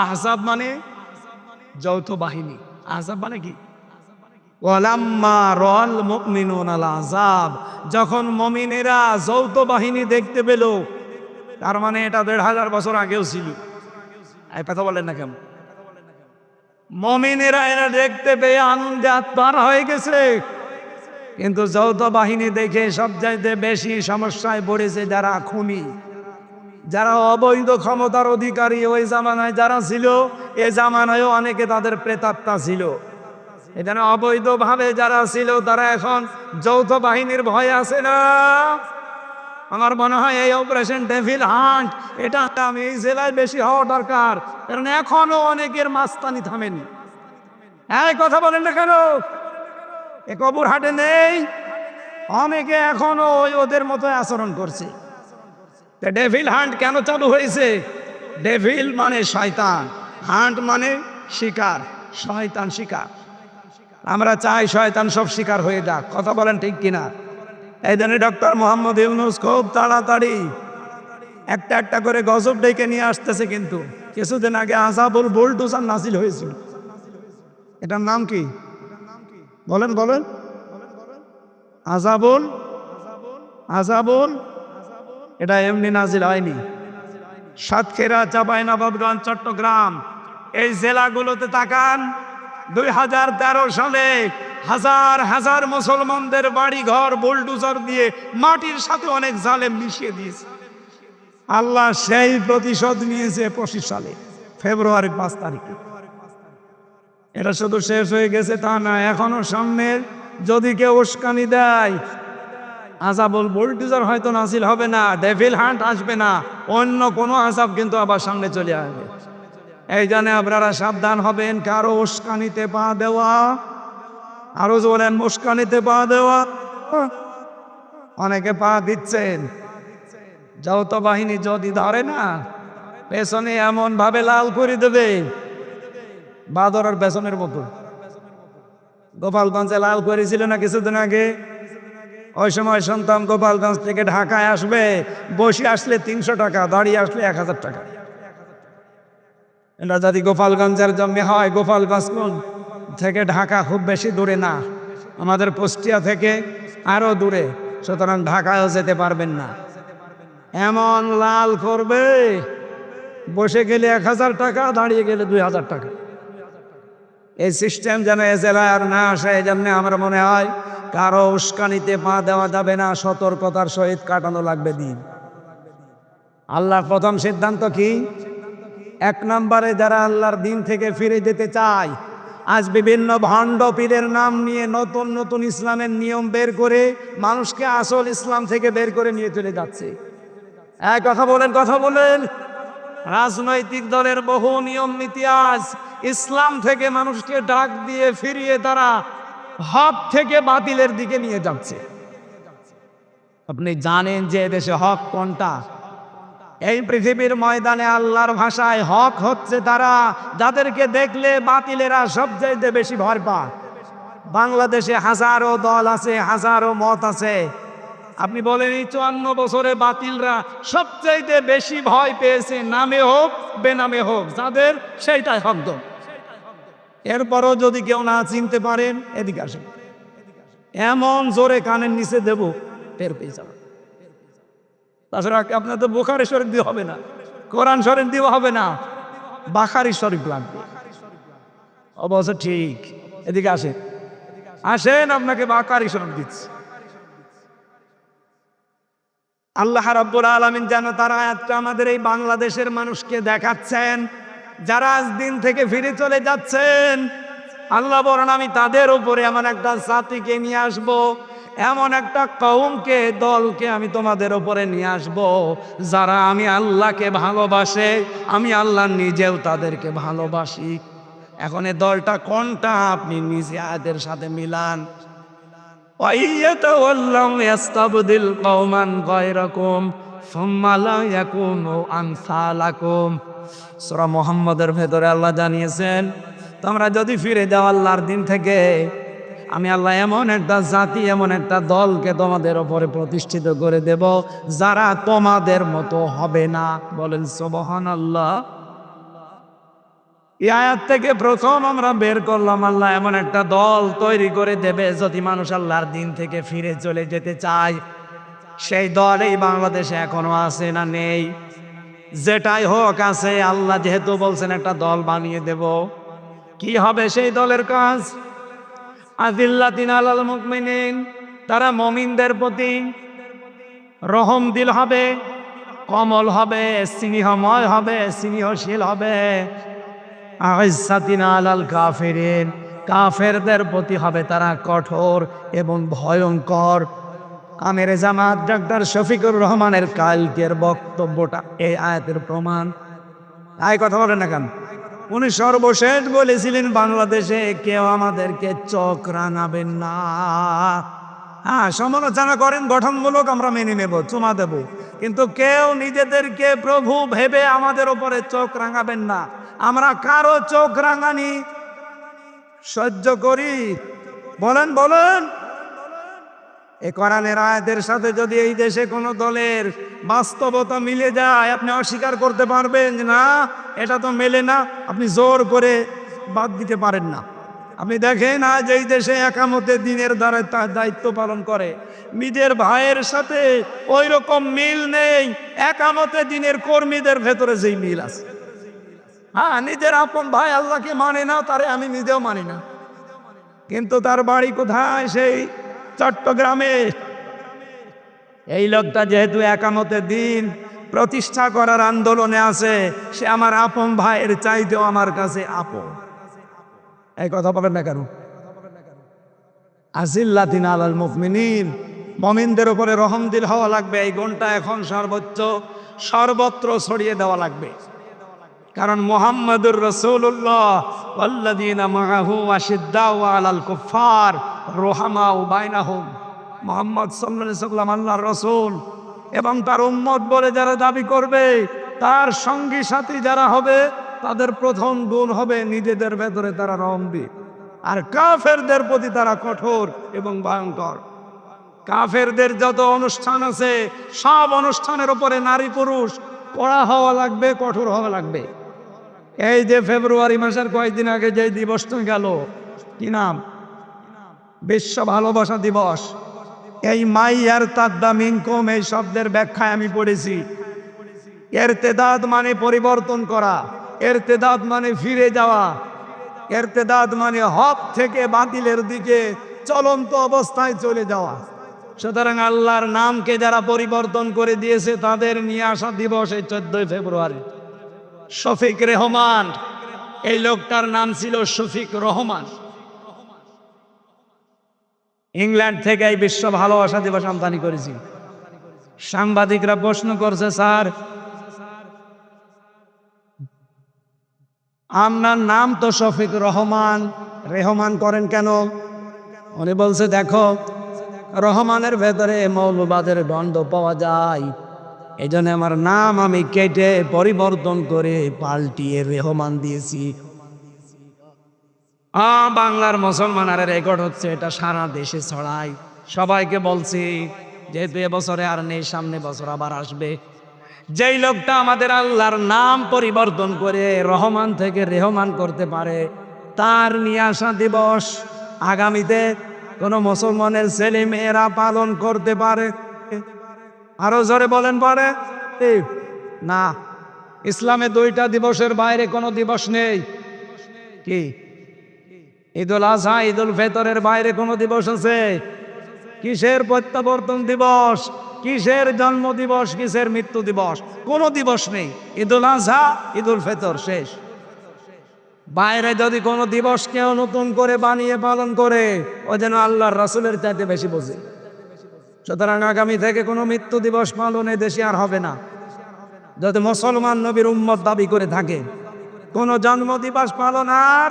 Speaker 1: আহজাব মানে যৌথ বাহিনী। আহজাব মানে কি? ওয়ালাম্মা রাল মুমিনুন আল আহজাব, যখন মুমিনেরা যৌথ বাহিনী দেখতে পেল, তার মানে এটা 1500 বছর আগেও ছিল। এই কথা বলেন না কেন? মুমিনেরা এরা দেখতে পেয়ে আনন্দে আত্মহারা হয়ে গেছে, কিন্তু যৌথ বাহিনী দেখে সবচাইতে বেশি সমস্যায় পড়েছে যারা খুনি, যারা অবৈধ ক্ষমতার অধিকারী। ওই জামানায় যারা ছিল, এ জামানায়ও অনেকে তাদের প্রেতাত্মা ছিল। এখানে অবৈধভাবে যারা ছিল তারা এখন যৌথ বাহিনীর ভয় আছে না? আমার মনে হয় এই অপারেশন ডেভিল হান্ট, এটা আমি এই জেলায় বেশি হওয়া দরকার, কারণ এখনো অনেকের মাস্তানি থামেনি। এই কথা বলেন না কেন? এ কবুর হাটে নেই, অনেকে এখনো ওদের মতো আচরণ করছে। ডেভিল হান্ট কেন চালু হয়েছে? ডেভিল মানে শয়তান, হান্ট মানে শিকার, শয়তান শিকার। আমরা চাই শয়তান সব শিকার হয়ে যাক। কথা বলেন ঠিক কিনা? এই জন্য ডক্টর মোহাম্মদ ইউনূস খুব তাড়াতাড়ি একটা একটা করে গজব ডেকে নিয়ে আসতেছে। কিন্তু কিছুদিন আগে আযাবুল বুলডোজার নাজিল হয়েছিল। এটার নাম কি বলেন? বলেন। আযাবুল এটা এমনি নাজিল হয়নি। সাতক্ষীরা, চাঁপাইনবাবগঞ্জ, চট্টগ্রাম এই জেলাগুলোতে তাকান, 2013 সালে হাজার হাজার মুসলমানদের বাড়ি ঘর বুলডোজার দিয়ে মাটির সাথে অনেক জালেম মিশিয়ে দিয়েছে। আল্লাহ সেই প্রতিশোধ নিয়েছে 25 সালে ফেব্রুয়ারি 5 তারিখে। এটা শুধু শেষ হয়ে গেছে তা না, এখনো সামনে যদি কেউ উস্কানি দেয়, আযাবুল বুলডোজার হয়তো নাজিল হবে না, ডেভিল হান্ট আসবে না, অন্য কোনো আযাব কিন্তু আবার সামনে চলে আসবে। এই জন্য আপনারা সাবধান হবেন। কারো উস্কানিতে পা দেওয়া, আরো বলেন উস্কানিতে পা দেওয়া। অনেকে পা দিচ্ছেন। যৌথ বাহিনী যদি ধরে না, পেছনে এমন ভাবে লাল করে দেবে বাদরের পেছনের মতো। গোপালগঞ্জে লাল করেছিল না কিছুদিন আগে? ওই সময় শুনতাম গোপালগঞ্জ থেকে ঢাকায় আসবে, বসে আসলে 300 টাকা, দাঁড়িয়ে আসলে 1000 টাকা। এটা যদি গোপালগঞ্জের জমি হয়, গোপালগঞ্জ থেকে ঢাকা খুব বেশি দূরে না, আমাদের কুষ্টিয়া থেকে আরো দূরে, সুতরাং ঢাকায়ও যেতে পারবেন না। এমন লাল করবে, বসে গেলে 1000 টাকা, দাঁড়িয়ে গেলে 2000 টাকা। এই সিস্টেম যেন এ জেলায় আর না আসে। এই জন্য আমার মনে হয় কারো উস্কানিতে পা দেওয়া যাবে না, সতর্কতার সহিত কাটানো লাগবে দিন। আল্লাহর প্রথম সিদ্ধান্ত কি? 1 নম্বরে যারা আল্লাহর দিন থেকে ফিরে যেতে চায়, আজ বিভিন্ন ভণ্ড পীরের নাম নিয়ে নতুন নতুন ইসলামের নিয়ম বের করে মানুষকে আসল ইসলাম থেকে বের করে নিয়ে চলে যাচ্ছে। কথা বলেন। রাজনৈতিক দলের বহু নিয়ম নীতি আজ ইসলাম থেকে মানুষকে ডাক দিয়ে ফিরিয়ে তারা হক থেকে বাতিলের দিকে নিয়ে যাচ্ছে। আপনি জানেন যে দেশে হক কোনটা? এই পৃথিবীর ময়দানে আল্লাহর ভাষায় হক হচ্ছে তারা যাদেরকে দেখলে বাতিলেরা সবচেয়ে বেশি ভয় পায়। বাংলাদেশে হাজারো দল আছে, হাজারো মত আছে। আপনি বলেন এই 54 বছরে বাতিলরা সবচাইতে বেশি ভয় পেয়েছে, নামে হোক বেনামে হোক, যাদের সেইটাই হক দল। এরপরও যদি কেউ না চিনতে পারেন, এদিকে আসেন, এমন জোরে কানের নিচে দেব টের পেয়ে যাবেন। তাছাড়া আপনার তো বুখারী শরীফ দিয়ে হবে না, কোরআন শরীফ দিয়ে হবে না, বুখারী শরীফ লাগবে। অবশ্য ঠিক, এদিকে আসেন আপনাকে বুখারী শরীফ দিচ্ছি। আল্লাহ রাব্বুল আলামিন যেন তার আয়াতটা আমাদের এই বাংলাদেশের মানুষকে দেখাচ্ছেন, যারা আজ দিন থেকে ফিরে চলে যাচ্ছেন। আল্লাহ বলেন আমি তাদের উপরে এমন একটা জাতিকে নিয়ে আসব, এমন একটা কওমকে, দলকে আমি তোমাদের উপরে নিয়ে আসব, যারা আমি আল্লাহকে ভালোবাসে, আমি আল্লাহ নিজেও তাদেরকে ভালোবাসি। এখন এই দলটা কোনটা আপনি নিজে আয়াতের সাথে মিলান। ইয়াস্তাবদিল কওমান গায়রাকুম সুম্মা লা ইয়াকুনু আমসালাকুম। সূরা মুহাম্মদের ভেতরে আল্লাহ জানিয়েছেন, তোমরা যদি ফিরে যাও আল্লাহর দিন থেকে, আমি আল্লাহ এমন একটা জাতি, এমন একটা দলকে তোমাদের ওপরে প্রতিষ্ঠিত করে দেব যারা তোমাদের মতো হবে না। বলেন সুবহানাল্লাহ। এই আয়াত থেকে প্রথম আমরা বের করলাম আল্লাহ এমন একটা দল তৈরি করে দেবে যদি মানুষ আল্লাহর দিন থেকে ফিরে চলে যেতে চায়। সেই দল এই বাংলাদেশে এখনো আছে না নেই? যেটাই হোক আছে, আল্লাহ যেহেতু বলছেন একটা দল বানিয়ে দেব। কি হবে সেই দলের কাজ? আযিল্লাতিন আলাল মুমিনিন, তারা মুমিনদের প্রতি রহম দিল হবে, কমল হবে, স্নেহময় হবে, স্নেহশীল হবে। আইসাতিন আলাল কাফিরিন, কাফেরদের প্রতি হবে তারা কঠোর এবং ভয়ঙ্কর। আমির জামাত ডক্টর শফিকুর রহমানের কালকের বক্তব্যটা এই আয়াতের প্রমাণ। তাই কথা বলেন না কেন? উনি সর্বশেষ বলেছিলেন বাংলাদেশে কেউ আমাদেরকে চোখ রাঙাবেন না। হ্যাঁ, সমালোচনা করেন গঠনমূলক, আমরা মেনে নেব, চুমা দেব, কিন্তু কেউ নিজেদেরকে প্রভু ভেবে আমাদের উপরে চোখ রাঙাবেন না। আমরা কারো চোখ রাঙানি সহ্য করি? বলেন বলেন। এই কোরআনের আয়াতের সাথে যদি এই দেশে কোনো দলের বাস্তবতা মিলে যায়, আপনি অস্বীকার করতে পারবেন যে না এটা তো মেলে না, আপনি জোর করে বাদ দিতে পারেন না। আপনি দেখেন আজ এই দেশে একামতে দিনের দ্বারা তার দায়িত্ব পালন করে নিজের ভাইয়ের সাথে ওই রকম মিল নেই একামতে দিনের কর্মীদের ভেতরে যেই মিল আছে। হ্যাঁ, নিজের আপন ভাই আল্লাহকে মানে না, তারে আমি নিজেও মানি না, কিন্তু তার বাড়ি কোথায়? সেই চট্টগ্রামে। এই লোকটা যেহেতু একামতের দিন প্রতিষ্ঠা করার আন্দোলনে আছে, সে আমার আপন ভাইয়ের চাইতেও আমার কাছে আপন। এই কথা পাবেন না কেন? আযিল্লাতিন আলাল মুমিনিন, মুমিনদের উপরে রহমদিল হওয়া লাগবে। এই গুণটা এখন সর্বত্র ছড়িয়ে দেওয়া লাগবে। কারণ মুহাম্মাদুর রাসূলুল্লাহ ওয়াল্লাযীনা মাআহু আশিদ্দাউ আলাল কুফফার রুহামাউ বাইনাহুম, মুহাম্মদ সাল্লাল্লাহু আলাইহি ওয়াসাল্লাম আল্লাহর রাসূল এবং তার উম্মত বলে যারা দাবি করবে, তার সঙ্গী সাথী যারা হবে, তাদের প্রথম গুণ হবে নিজেদের ভেতরে তারা রহমদিল, আর কাফেরদের প্রতি তারা কঠোর এবং ভয়ঙ্কর। কাফেরদের যত অনুষ্ঠান আছে সব অনুষ্ঠানের উপরে নারী পুরুষ কড়া হওয়া লাগবে, কঠোর হওয়া লাগবে। এই যে ফেব্রুয়ারি মাসের কয়েকদিন আগে যে দিবসটা গেল, কি নাম? বিশ্ব ভালোবাসা দিবস। এই মাইয়ার তাদ্দা মিনকুম এই শব্দের ব্যাখ্যায় আমি পড়েছি, ইরতেদাদ মানে পরিবর্তন করা, ইরতেদাদ মানে ফিরে যাওয়া, ইরতেদাদ মানে হক থেকে বাতিলের দিকে চলন্ত অবস্থায় চলে যাওয়া। সুতরাং আল্লাহর নামকে যারা পরিবর্তন করে দিয়েছে তাদের নিয়ে আসা দিবস এই 14 ফেব্রুয়ারি। শফিক রহমান, এই লোকটার নাম ছিল শফিক রহমান। ইংল্যান্ড থেকে এই বিশ্ব ভালোবাসা দিবস আমদানি করেছি। সাংবাদিকরা প্রশ্ন করছে, স্যার আপনার নাম তো শফিক রহমান, রেহমান করেন কেন? উনি বলছে, দেখো রহমানের ভেতরে মৌলবাদের গন্ধ পাওয়া যায়, এই জন্য আমার নাম আমি কেটে পরিবর্তন করে পাল্টিয়ে রেহমান দিয়েছি। বাংলার মুসলমানের রেকর্ড হচ্ছে, এটা সারা দেশে ছড়াই। সবাইকে বলছি যেহেতু এবছরে আর নেই, সামনে বছর আবার আসবে। যেই লোকটা আমাদের আল্লাহর নাম পরিবর্তন করে রহমান থেকে রেহমান করতে পারে, তার নিয়ে আসা দিবস আগামীতে কোন মুসলমানের ছেলে মেয়েরা পালন করতে পারে? আরো জোরে বলেন, পারে না? ইসলামে 2টা দিবসের বাইরে কোনো দিবস নেই। কি? ঈদুল আজহা, ঈদুল ফিতরের বাইরে কোনো দিবস আছে? কিসের প্রত্যাবর্তন দিবস, কিসের জন্ম দিবস, কিসের মৃত্যু দিবস? কোনো দিবস নেই। ঈদুল আজহা, ঈদুল ফিতর, শেষ। বাইরে যদি কোনো দিবস কেউ নতুন করে বানিয়ে পালন করে, ও যেন আল্লাহর রাসূলের চাইতে বেশি বোঝে। সুতরাং আগামী থেকে কোনো মৃত্যু দিবস পালনে দেশে আর হবে না। যদি মুসলমান নবীর উম্মত দাবি করে থাকে, কোনো জন্ম দিবস পালন আর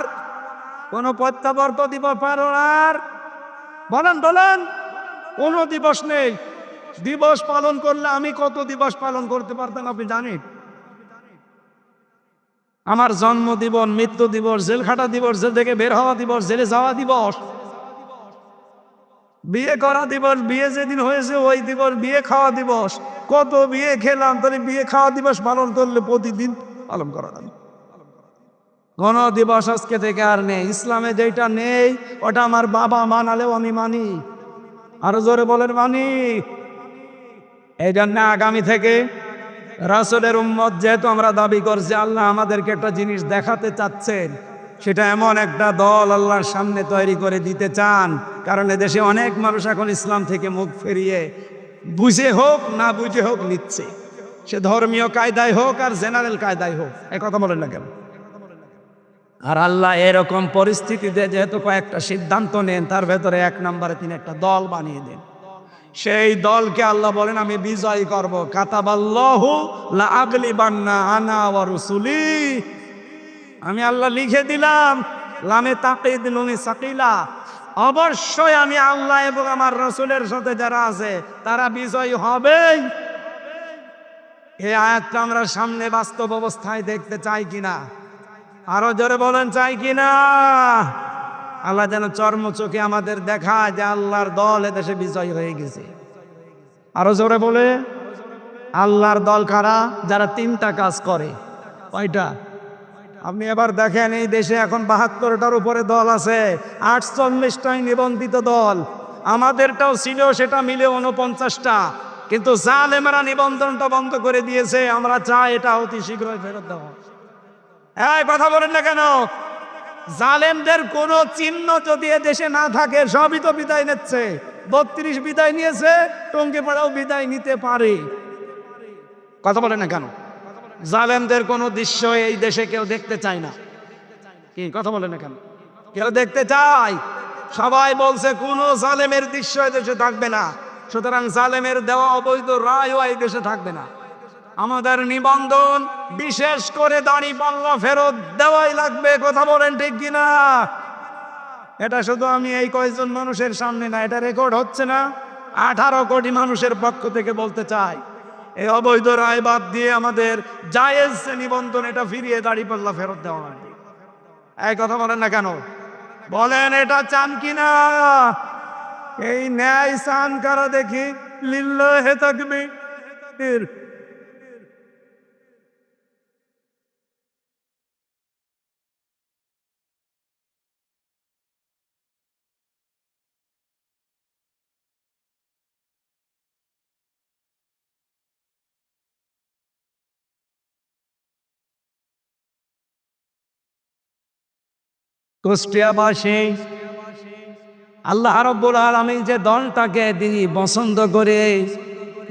Speaker 1: কোনো প্রত্যাবর্ত দিবস পালন আর বলেন বলেন কোনো দিবস নেই। দিবস পালন করলে আমি কত দিবস পালন করতে পারতাম আপনি জানেন? আমার জন্ম দিবস, মৃত্যু দিবস, জেল খাটা দিবস, জেল থেকে বের হওয়া দিবস, জেলে যাওয়া দিবস, বিয়ে করা দিবস, বিয়ে যেদিন হয়েছে ওই দিবস বিয়ে খাওয়া দিবস। কত বিয়ে খেলাম, তাহলে বিয়ে খাওয়া দিবস পালন করলে প্রতিদিন পালন করা যাবে। গণ দিবস আজকে থেকে আর নেই। ইসলামে যেটা নেই ওটা আমার বাবা মানালেও আমি মানি। আরো জোরে বলেন মানি। এই জন্য আগামী থেকে রাসূলের উম্মত যেহেতু আমরা দাবি করছি, আল্লাহ আমাদেরকে একটা জিনিস দেখাতে চাচ্ছেন, সেটা এমন একটা দল আল্লাহর সামনে তৈরি করে দিতে চান। কারণ এদেশে অনেক মানুষ এখন ইসলাম থেকে মুখ ফিরিয়ে বুঝে হোক না বুঝে হোক নিচ্ছে, সে ধর্মীয় কায়দায় হোক আর জেনারেল কায়দায় হোক। এই কথা বলেন না কেন? আর আল্লাহ এরকম পরিস্থিতিতে যেহেতু কয়েকটা সিদ্ধান্ত নেন, তার ভেতরে এক নম্বরে তিনি একটা দল বানিয়ে দেন। সেই দলকে আল্লাহ বলেন আমি বিজয় করব। কাতাবাল্লাহু লা আগলিবান্না আনা ওয়া রুসুলি। আমি আল্লাহ লিখে দিলাম, লামে তাকিদ নুনি সাকিলা, অবশ্যই আমি আল্লাহ এবং আমার রাসূলের সাথে যারা আছে তারা বিজয়ী হবেই। এই আয়াতটা আমরা সামনে বাস্তব অবস্থায় দেখতে চাই কিনা? আরো জোরে বলেন চাই কিনা? আল্লাহ যেন চর্ম চোখে আমাদের দেখায় যে আল্লাহর দল এদেশে বিজয় হয়ে গেছে। আরো জোরে বলে, আল্লাহর দল কারা? যারা তিনটা কাজ করে। কয়টা? আপনি এবার দেখেন, এই দেশে এখন ৭২টার উপরে দল আছে, ৪৮টাই নিবন্ধিত দল। আমাদেরটাও ছিল, সেটা মিলে ৪৯টা, কিন্তু জালেমেরা নিবন্ধনটা বন্ধ করে দিয়েছে। আমরা চাই এটা অতি শীঘ্রই ফেরত দেওয়া। এই কথা বলেন না কেন? জালেমদের কোন চিহ্ন যদি এ দেশে না থাকে, সবই তো বিদায় নিচ্ছে। ৩২ বিদায় নিয়েছে, টঙ্গিপাড়াও বিদায় নিতে পারে। কথা বলেন না কেন? জালেমদের কোন দৃশ্য এই দেশে কেউ দেখতে চায় না। কি কথা বলেন না কেন? কেউ দেখতে চায়? সবাই বলছে কোন জালেমের দৃশ্য এই দেশে থাকবে না। সুতরাং জালেমের দেওয়া অবৈধ রায়ও এই দেশে থাকবে না। আমাদের নিবন্ধন, বিশেষ করে দাড়িপাল্লা ফেরত দেওয়াই লাগবে। কথা বলেন ঠিক কিনা? এটা শুধু আমি এই কয়েকজন মানুষের সামনে না, এটা রেকর্ড হচ্ছে না, 18 কোটি মানুষের পক্ষ থেকে বলতে চাই, এই অবৈধ রায় বাদ দিয়ে আমাদের জায়েজ নিবন্ধন এটা ফিরিয়ে দাড়িপাল্লা ফেরত দেওয়া লাগবে। এই কথা বলেন না কেন? বলেন এটা চান কিনা? এই ন্যায় চান কারা দেখি? লিল্লাহে তাকবীর। কুষ্টিয়াবাসী, আল্লাহ রাব্বুল আলামিন যে দলটাকে তিনি পছন্দ করে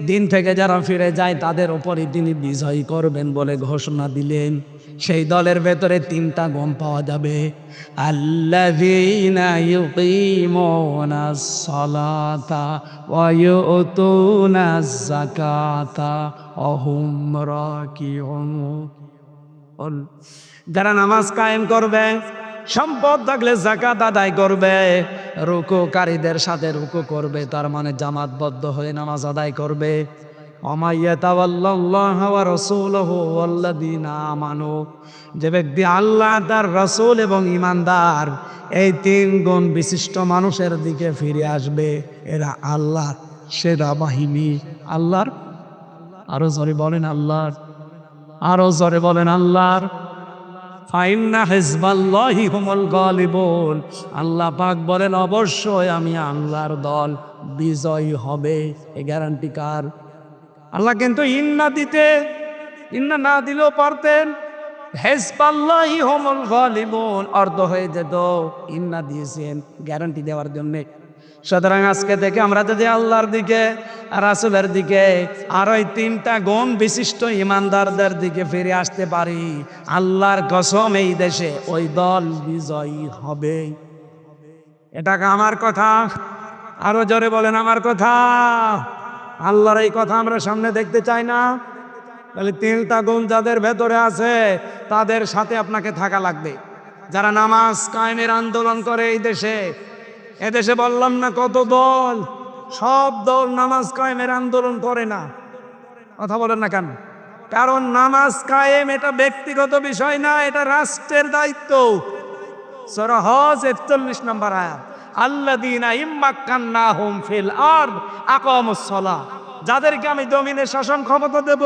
Speaker 1: দিন থেকে যারা ফিরে যায় তাদের উপরে তিনি বিজয় করবেন বলে ঘোষণা দিলেন। সেই দলের ভেতরে 3টা গুণ পাওয়া যাবে। আল্লাযীনা ইউকিমুনাস সালাতা ওয়া ইউতুনাজ যাকাতা ওয়া হুম রাকিউন। যারা নামাজ কায়েম করবে, সম্পদ থাকলে যাকাত আদায় করবে, রুকুকারীদের সাথে রুকু করবে, তার মানে জামাতবদ্ধ হয়ে নামাজ আদায় করবে। ওয়ামাইয়াতাওয়াল্লাল্লাহু ওয়া রাসূলুহু ওয়াল্লাযীনা আমানু, যে ব্যক্তি আল্লাহ, তার রাসূল এবং ঈমানদার, এই 3 গুণ বিশিষ্ট মানুষের দিকে ফিরে আসবে, এরা আল্লাহর সেরা বাহিনী। আল্লাহর, আরো জোরে বলেন আল্লাহর, আরো জোরে বলেন আল্লাহর। ফাইন্না হিজবাল্লাহি হুমুল গালিবুন। আল্লাহ পাক বলেন অবশ্যই আমি আল্লাহর দল বিজয়ী হবে। এই গ্যারান্টি কার? আল্লাহ কিন্তু ইন্না দিতে, ইন্না না দিলেও পারতেন। হিজবাল্লাহি হুমুল গালিবুন অর্ধ হয়ে যেত, ইন্না দিয়েছেন গ্যারান্টি দেওয়ার জন্য। সুতরাং আজকে থেকে আমরা যদি আল্লাহর দিকে, রাসূলের দিকে আর ওই 3টা গুণ বিশিষ্ট ঈমানদারদের দিকে ফিরে আসতে পারি, আল্লাহর কসম এই দেশে ওই দল বিজয়ী হবে। এটা আমার কথা, আরো জোরে বলেন আমার কথা। আল্লাহর এই কথা আমরা সামনে দেখতে চাই না? তাহলে 3টা গুণ যাদের ভেতরে আছে তাদের সাথে আপনাকে থাকা লাগবে। যারা নামাজ কায়েমের আন্দোলন করে এই দেশে, এদেশে বললাম না কত দল, সব দল নামাজ কায়েমের আন্দোলন করে না। কথা বলেন না কেন? কারণ নামাজ কায়েম এটা ব্যক্তিগত বিষয় না, এটা রাষ্ট্রের দায়িত্ব। সূরা হজ ৪১ নম্বর আয়াত। আল্লাযীনা ইম্মাক্কান্নাহুম ফিল আরদ আকামুস সালাহ, যাদেরকে আমি জমিনে শাসন ক্ষমতা দেব।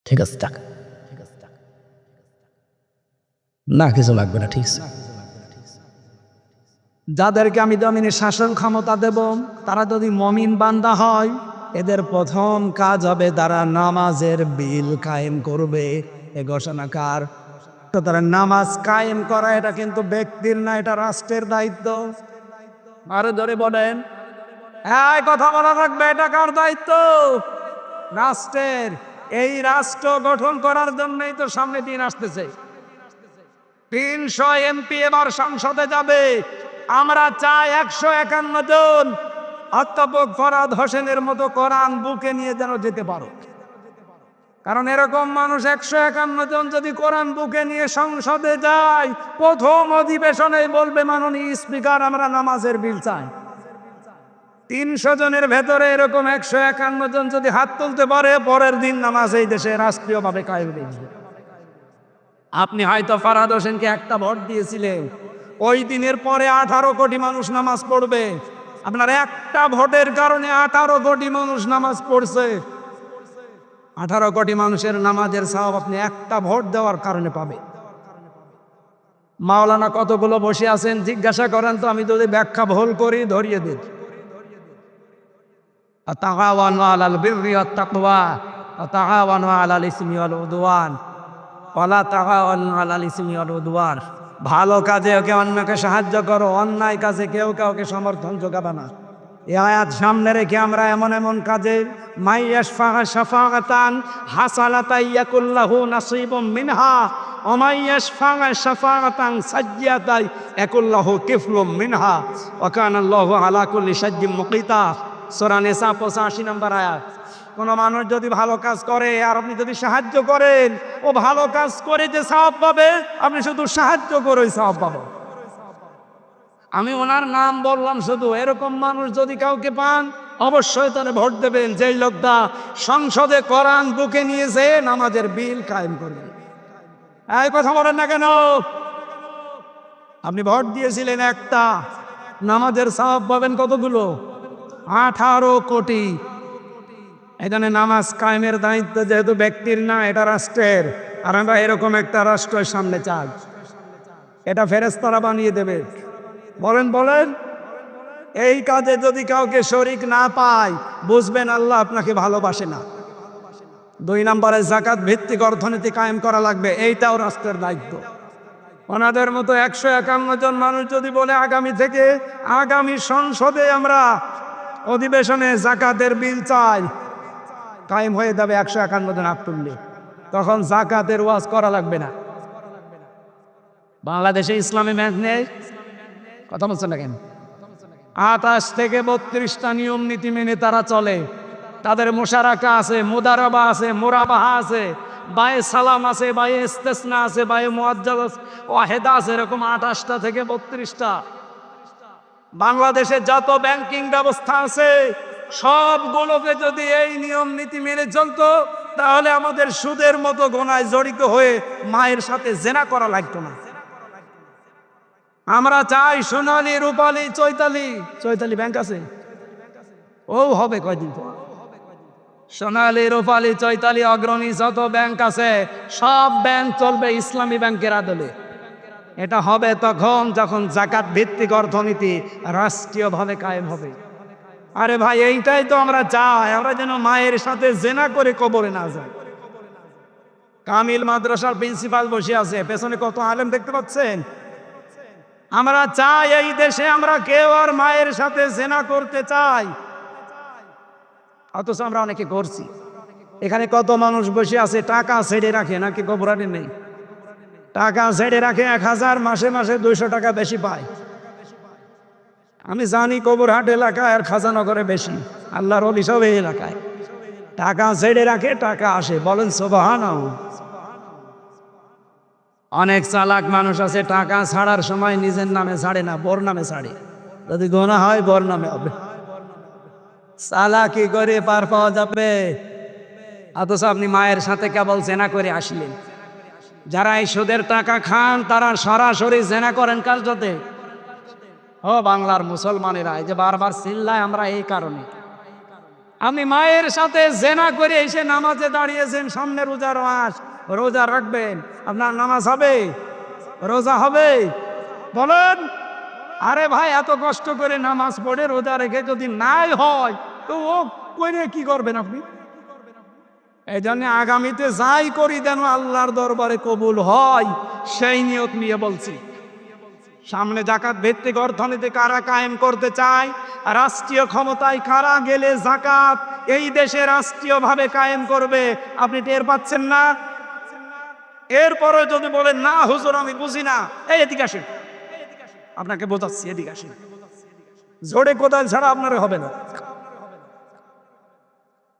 Speaker 1: ঠিক আছে, টাকা না, কিছু লাগবে না, ঠিক আছে। যাদেরকে আমি জমিনে শাসন ক্ষমতা দেব, তারা যদি মমিন বান্দা হয়, এদের প্রথম কাজ হবে তারা নামাজের বিল কায়েম করবে। এ ঘোষণাকার। তো তারা নামাজ কায়েম করা এটা কিন্তু ব্যক্তির না, এটা রাষ্ট্রের দায়িত্ব। আরো ধরে বলেন, এই কথা বলা রাখবে, এটা কার দায়িত্ব? রাষ্ট্রের। এই রাষ্ট্র গঠন করার জন্যই তো সামনে দিন আসতেছে। 300 এমপি এবার সংসদে যাবে। আমরা চাই 151 জন অধ্যাপক ফরহাদ হোসেনের মতো কোরআন বুকে নিয়ে যেন যেতে পারো। কারণ এরকম মানুষ 151 জন যদি কোরআন বুকে নিয়ে সংসদে যায়, প্রথম অধিবেশনে বলবে, মাননীয় স্পিকার, আমরা নামাজের বিল চাই। 300 জনের ভেতরে এরকম 151 জন যদি হাত তুলতে পারে, পরের দিন নামাজ এই দেশে রাষ্ট্রীয়ভাবে কায়েম হয়ে যাবে। আপনি হয়তো ফরহাদ হোসেনকে একটা ভোট দিয়েছিলেন, ওই দিনের পরে 18 কোটি মানুষ নামাজ পড়বে। আপনার একটা ভোটের কারণে 18 কোটি মানুষ নামাজ পড়ছে। 18 কোটি মানুষের নামাজের সওয়াব আপনি একটা ভোট দেওয়ার কারণে পাবে। মাওলানা কতগুলো বসে আছেন, জিজ্ঞাসা করেন তো, আমি যদি ব্যাখ্যা ভুল করি ধরিয়ে দিন। তাআওয়ানু আলাল বিররি ওয়াত তাকওয়া ওয়া তাআওয়ানু আলাল ইসমি ওয়াল উদওয়ান ওয়া লা তাআওয়ানু আলাল ইসমি ওয়াল উদওয়ান। ভালো কাজে ওকে অন্যকে সাহায্য করো, অন্যায় কাজে কেউ কাউকে সমর্থন যোগাবে না। এই আয়াত সামনে রেখে আমরা এমন এমন কাজে মাইয়াশফা শাফাআতান হাসানাতান ইয়াকুল্লাহু নাসিবুম মিনহা ওয়া মাইয়াশফা শাফাআতান সাজ্জিয়াতান ইয়াকুল্লাহু কিফলুম মিনহা ওয়া কানা আল্লাহু আলা কুল্লি শাইইন মুকিতা। সূরা নিসা 85 নম্বর আয়াত। কোন মানুষ যদি ভালো কাজ করে আর আপনি যদি সাহায্য করেন, ও ভালো কাজ করে যে সওয়াব পাবে, আপনি শুধু সাহায্য করে সওয়াব পাবেন। আমি ওনার নাম বললাম শুধু, এরকম মানুষ যদি কাউকে পান অবশ্যই তারে ভোট দেবেন, যেই লোকটা সংসদে কোরআন বুকে নিয়েছে নামাজের বিল কায়েম করবে। এই কথা বলেন না কেন? আপনি ভোট দিয়েছিলেন একটা, নামাজের সওয়াব পাবেন কতগুলো? 18 কোটি। এখানে নামাজ কায়েমের দায়িত্ব যেহেতু ব্যক্তির না, এটা রাষ্ট্রের। আর আমরা এরকম একটা রাষ্ট্রের সামনে চাই, এটা ফেরেশতারা বানিয়ে দেবে। বলেন বলেন, এই কাজে যদি কাউকে শরীক না পায়, বুঝবেন আল্লাহ আপনাকে ভালোবাসে না। 2 নম্বরে যাকাত ভিত্তিক অর্থনীতি কায়েম করা লাগবে, এইটাও রাষ্ট্রের দায়িত্ব। ওনাদের মতো 151 জন মানুষ যদি বলে আগামী থেকে আগামী সংসদে আমরা অধিবেশনে যাকাতের বিল চাই, কায়েম হয়ে যাবে 151 জন হাত তুললে। তখন যাকাতের ওয়াজ করা লাগবে না। বাংলাদেশে ইসলামী ব্যাংক নেই, কথা বলছেন না কেন? 28 থেকে 32টা নিয়ম নীতি মেনে তারা চলে। তাদের মুশারাকা আছে, মুদারাবা আছে, মুরাবাহা আছে, বায়ে সালাম আছে, বায়ে ইস্তেসনা আছে, বায়ে মুআজ্জাল ওয়াহেদা আছে, এরকম 28টা থেকে 32টা। বাংলাদেশে যত ব্যাংকিং ব্যবস্থা আছে সবগুলোকে যদি এই নিয়ম নীতি মেনে চলতো, তাহলে আমাদের সুদের মতো গোনায় জড়িত হয়ে মায়ের সাথে জেনা করা লাগতো না। আমরা চাই সোনালী, রূপালী, চৈতালি ব্যাংক আছে, ও হবে কয়দিন পর। সোনালী, রূপালী, চৈতালি, অগ্রণী যত ব্যাংক আছে সব ব্যাংক চলবে ইসলামী ব্যাংকের আদলে। এটা হবে তখন যখন যাকাত ভিত্তিক অর্থনীতি রাষ্ট্রীয়ভাবে কায়েম হবে। আরে ভাই, এইটাই তো আমরা চাই, আমরা যেন মায়ের সাথে জেনা করে কবরে না যায়। কামিল মাদ্রাসার প্রিন্সিপাল বসে আছে, পেছনে কত আলেম দেখতে পাচ্ছেন। আমরা চাই এই দেশে আমরা কেউ আর মায়ের সাথে জেনা করতে চাই, অথচ আমরা অনেকে করছি। এখানে কত মানুষ বসে আছে টাকা ছেড়ে রাখে, নাকি কবরানি নেই? টাকা ছেড়ে রাখে 1000, মাসে মাসে 200 টাকা বেশি পায়। আমি জানি কবরহাট এলাকায় আর খাজানগরে বেশি, আল্লাহর ওলি সব এই এলাকায়। টাকা ছেড়ে রাখে, টাকা আসে, বলেন সুবহানাল্লাহ। অনেক চালাক মানুষ আছে, টাকা ছাড়ার সময় নিজের নামে ছাড়ে না, বর নামে ছাড়ে। যদি গোনা হয় বর নামে হবে। চালাকি করে পার পাওয়া যাবে? অথচ আপনি মায়ের সাথে কেবল জেনা করে আসলেন। যারা এই সুদের টাকা খান তারা সরাসরি জেনা করেন কার সাথে? ও বাংলার মুসলমানেরা, এই যে বারবার চিল্লায় আমরা এই কারণে। আপনি মায়ের সাথে জেনা করে এসে নামাজে দাঁড়িয়েছেন, সামনে রোজার মাস, রোজা রাখবেন, আপনার নামাজ হবে? রোজা হবে? বলেন। আরে ভাই, এত কষ্ট করে নামাজ পড়ে রোজা রেখে যদি নাই হয় তো ও করে কি করবেন আপনি? এই জন্য আগামীতে যাই করি যেন আল্লাহর দরবারে কবুল হয় সেই নিয়ত নিয়ে বলছি। সামনে জাকাত ভিত্তিক অর্থনীতি কারা কায়েম করতে চায়, রাষ্ট্রীয় ক্ষমতায় কারা গেলে জাকাত এই দেশে রাষ্ট্রীয়ভাবে কায়েম করবে, আপনি টের পাচ্ছেন না? এরপরে যদি বলেন না হুজুর আমি বুঝি না, এই এদিকে আসেন, আপনাকে বোঝাচ্ছি, এদিকে আসেন। জোরে কোদাল ছাড়া আপনার হবে না।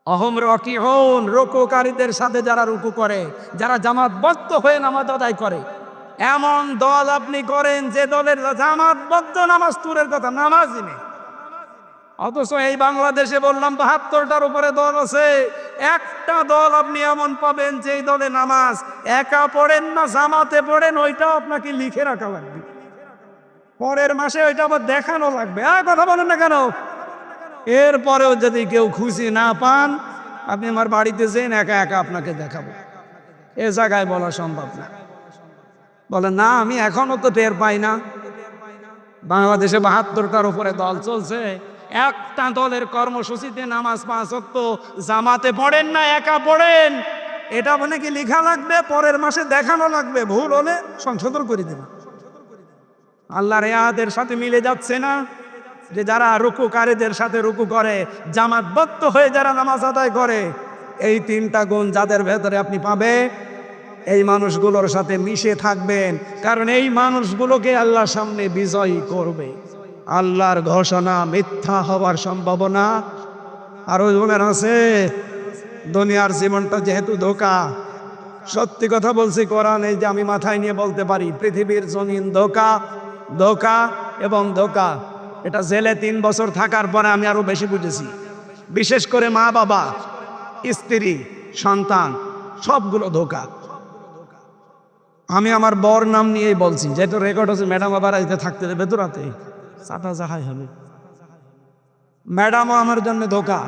Speaker 1: অহম রাকিউন, রুকুকারীদের সাথে যারা রুকু করে, যারা জামাতবদ্ধ হয়ে নামাজ আদায় করে, এমন দল আপনি করেন যে দলের জামাতবদ্ধ নামাজ তুরের কথা, নামাজই নেই। অথচ এই বাংলাদেশে বললাম ৭২টার উপরে দল আছে, একটা দল আপনি এমন পাবেন যে দলে নামাজ একা পড়েন না জামাতে পড়েন, ওইটাও আপনাকে লিখে রাখা লাগবে, পরের মাসে ওইটা আবার দেখানো লাগবে। কথা বলেন না কেন? এরপরেও যদি কেউ খুশি না পান, আপনি আমার বাড়িতে যেন একা একা আপনাকে দেখাবো, এ জায়গায় বলা সম্ভব না। বলেন না আমি এখনো তো টের পাই না। বাংলাদেশে ৭২টার উপরে দল চলছে, একটা দলের কর্মসূচিতে নামাজ ৫ ওয়াক্ত জামাতে পড়েন না একা পড়েন, এটা মানে কি লেখা লাগবে, পরের মাসে দেখানো লাগবে, ভুল হলে সংশোধন করে দেবে। আল্লাহর আয়াতের সাথে মিলে যাচ্ছে না যে যারা রুকুকারীদের সাথে রুকু করে, জামাতবদ্ধ হয়ে যারা নামাজ আদায় করে, এই ৩টা গুণ যাদের ভেতরে আপনি পাবে, এই মানুষগুলোর সাথে মিশে থাকবেন, কারণ এই মানুষগুলোকে আল্লাহর সামনে বিজয়ী করবে। আল্লাহর ঘোষণা মিথ্যা হওয়ার সম্ভাবনা আরো জনের আছে। দুনিয়ার জীবনটা যেহেতু ধোঁকা, সত্যি কথা বলছি, কোরআন এই যে আমি মাথায় নিয়ে বলতে পারি, পৃথিবীর জমিন ধোঁকা, ধোঁকা এবং ধোঁকা। এটা জেলে ৩ বছর থাকার পরে আমি আরো বেশি বুঝেছি। বিশেষ করে মা বাবা, স্ত্রী, সন্তান, সবগুলো ধোঁকা। আমি আমার বর নাম নিয়েই বলছি, যেহেতু রেকর্ড হচ্ছে, ম্যাডাম আবার আইতে থাকতে দেবে তো রাতে, চাটা জাহাই হবে। ম্যাডামও আমার জন্য ধোঁকা।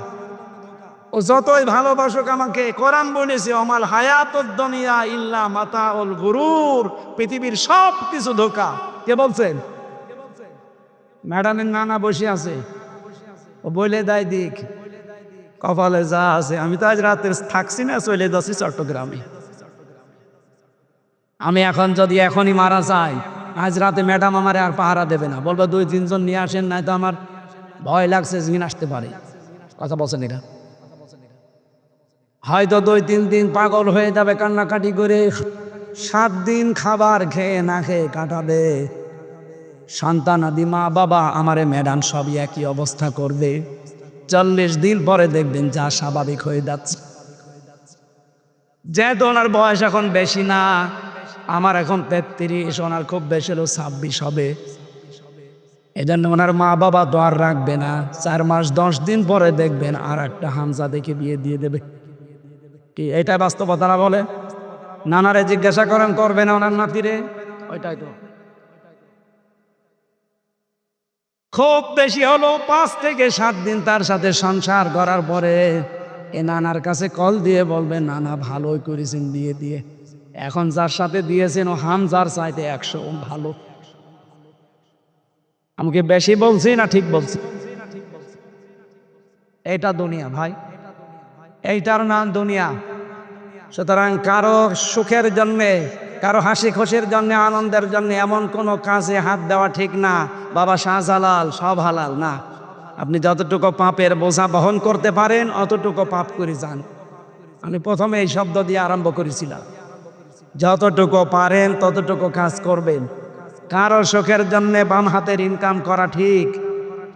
Speaker 1: ও যতই ভালোবাসুক আমাকে, কোরআন বলেছে অমাল হায়াতুদ দুনিয়া ইল্লা মাতাউল গুরুর, পৃথিবীর সব কিছু ধোঁকা। কে বলছেন? ম্যাডামের নানা বসে আছে, ও বলে দেয় দিক কপালে যা আছে। আমি তো আজ রাতে থাকছি না, চলে যাচ্ছি চট্টগ্রামে। আমি এখন যদি এখনই মারা যাই, আজ রাতে ম্যাডাম আমারে আর পাহারা দেবে না, বলবো ২-৩ জন নিয়ে আসেন, নাই তো আমার ভয় লাগছে জিন আসতে পারে। কথা বলছেন এরা? হয়তো ২-৩ দিন পাগল হয়ে যাবে, কান্নাকাটি করে ৭ দিন খাবার খেয়ে না খেয়ে কাটাবে। সন্তান আদি মা বাবা আমারে ম্যাডাম সবই একই অবস্থা করবে। ৪০ দিন পরে দেখবেন যা স্বাভাবিক হয়ে যাচ্ছে। যেহেতু ওনার বয়স এখন বেশি না, আমার এখন ৩৩, ওনার খুব বেশি হলো ২৬ হবে। এজন্য ওনার মা বাবা তো আর রাখবে না, ৪ মাস ১০ দিন পরে দেখবেন আর একটা হামজা দেখে বিয়ে দিয়ে দেবে। কি এটা বাস্তবতা না? বলে নানারে জিজ্ঞাসা করেন, করবে না ওনার নাতিরে? ওইটাই তো। খুব বেশি হলো ৫ থেকে ৭ দিন তার সাথে সংসার করার পরে এ নানার কাছে কল দিয়ে বলবেন, নানা ভালোই করেছেন দিয়ে দিয়ে, এখন যার সাথে দিয়েছেন ও হামজার চাইতে ১০০ ভালো। আমাকে বেশি বলছি না ঠিক বলছি? এইটা দুনিয়া ভাই, এইটার নাম দুনিয়া। সুতরাং কারো সুখের জন্যে, কারো হাসি খুশির জন্য, আনন্দের জন্য এমন কোনো কাজে হাত দেওয়া ঠিক না। বাবা শাহজালাল সব হালাল না। আপনি যতটুকু পাপের বোঝা বহন করতে পারেন অতটুকু পাপ করে যান। আমি প্রথমে এই শব্দ দিয়ে আরম্ভ করেছিলাম, যতটুকু পারেন ততটুকু কাজ করবেন। কারো সুখের জন্য বাম হাতের ইনকাম করা ঠিক,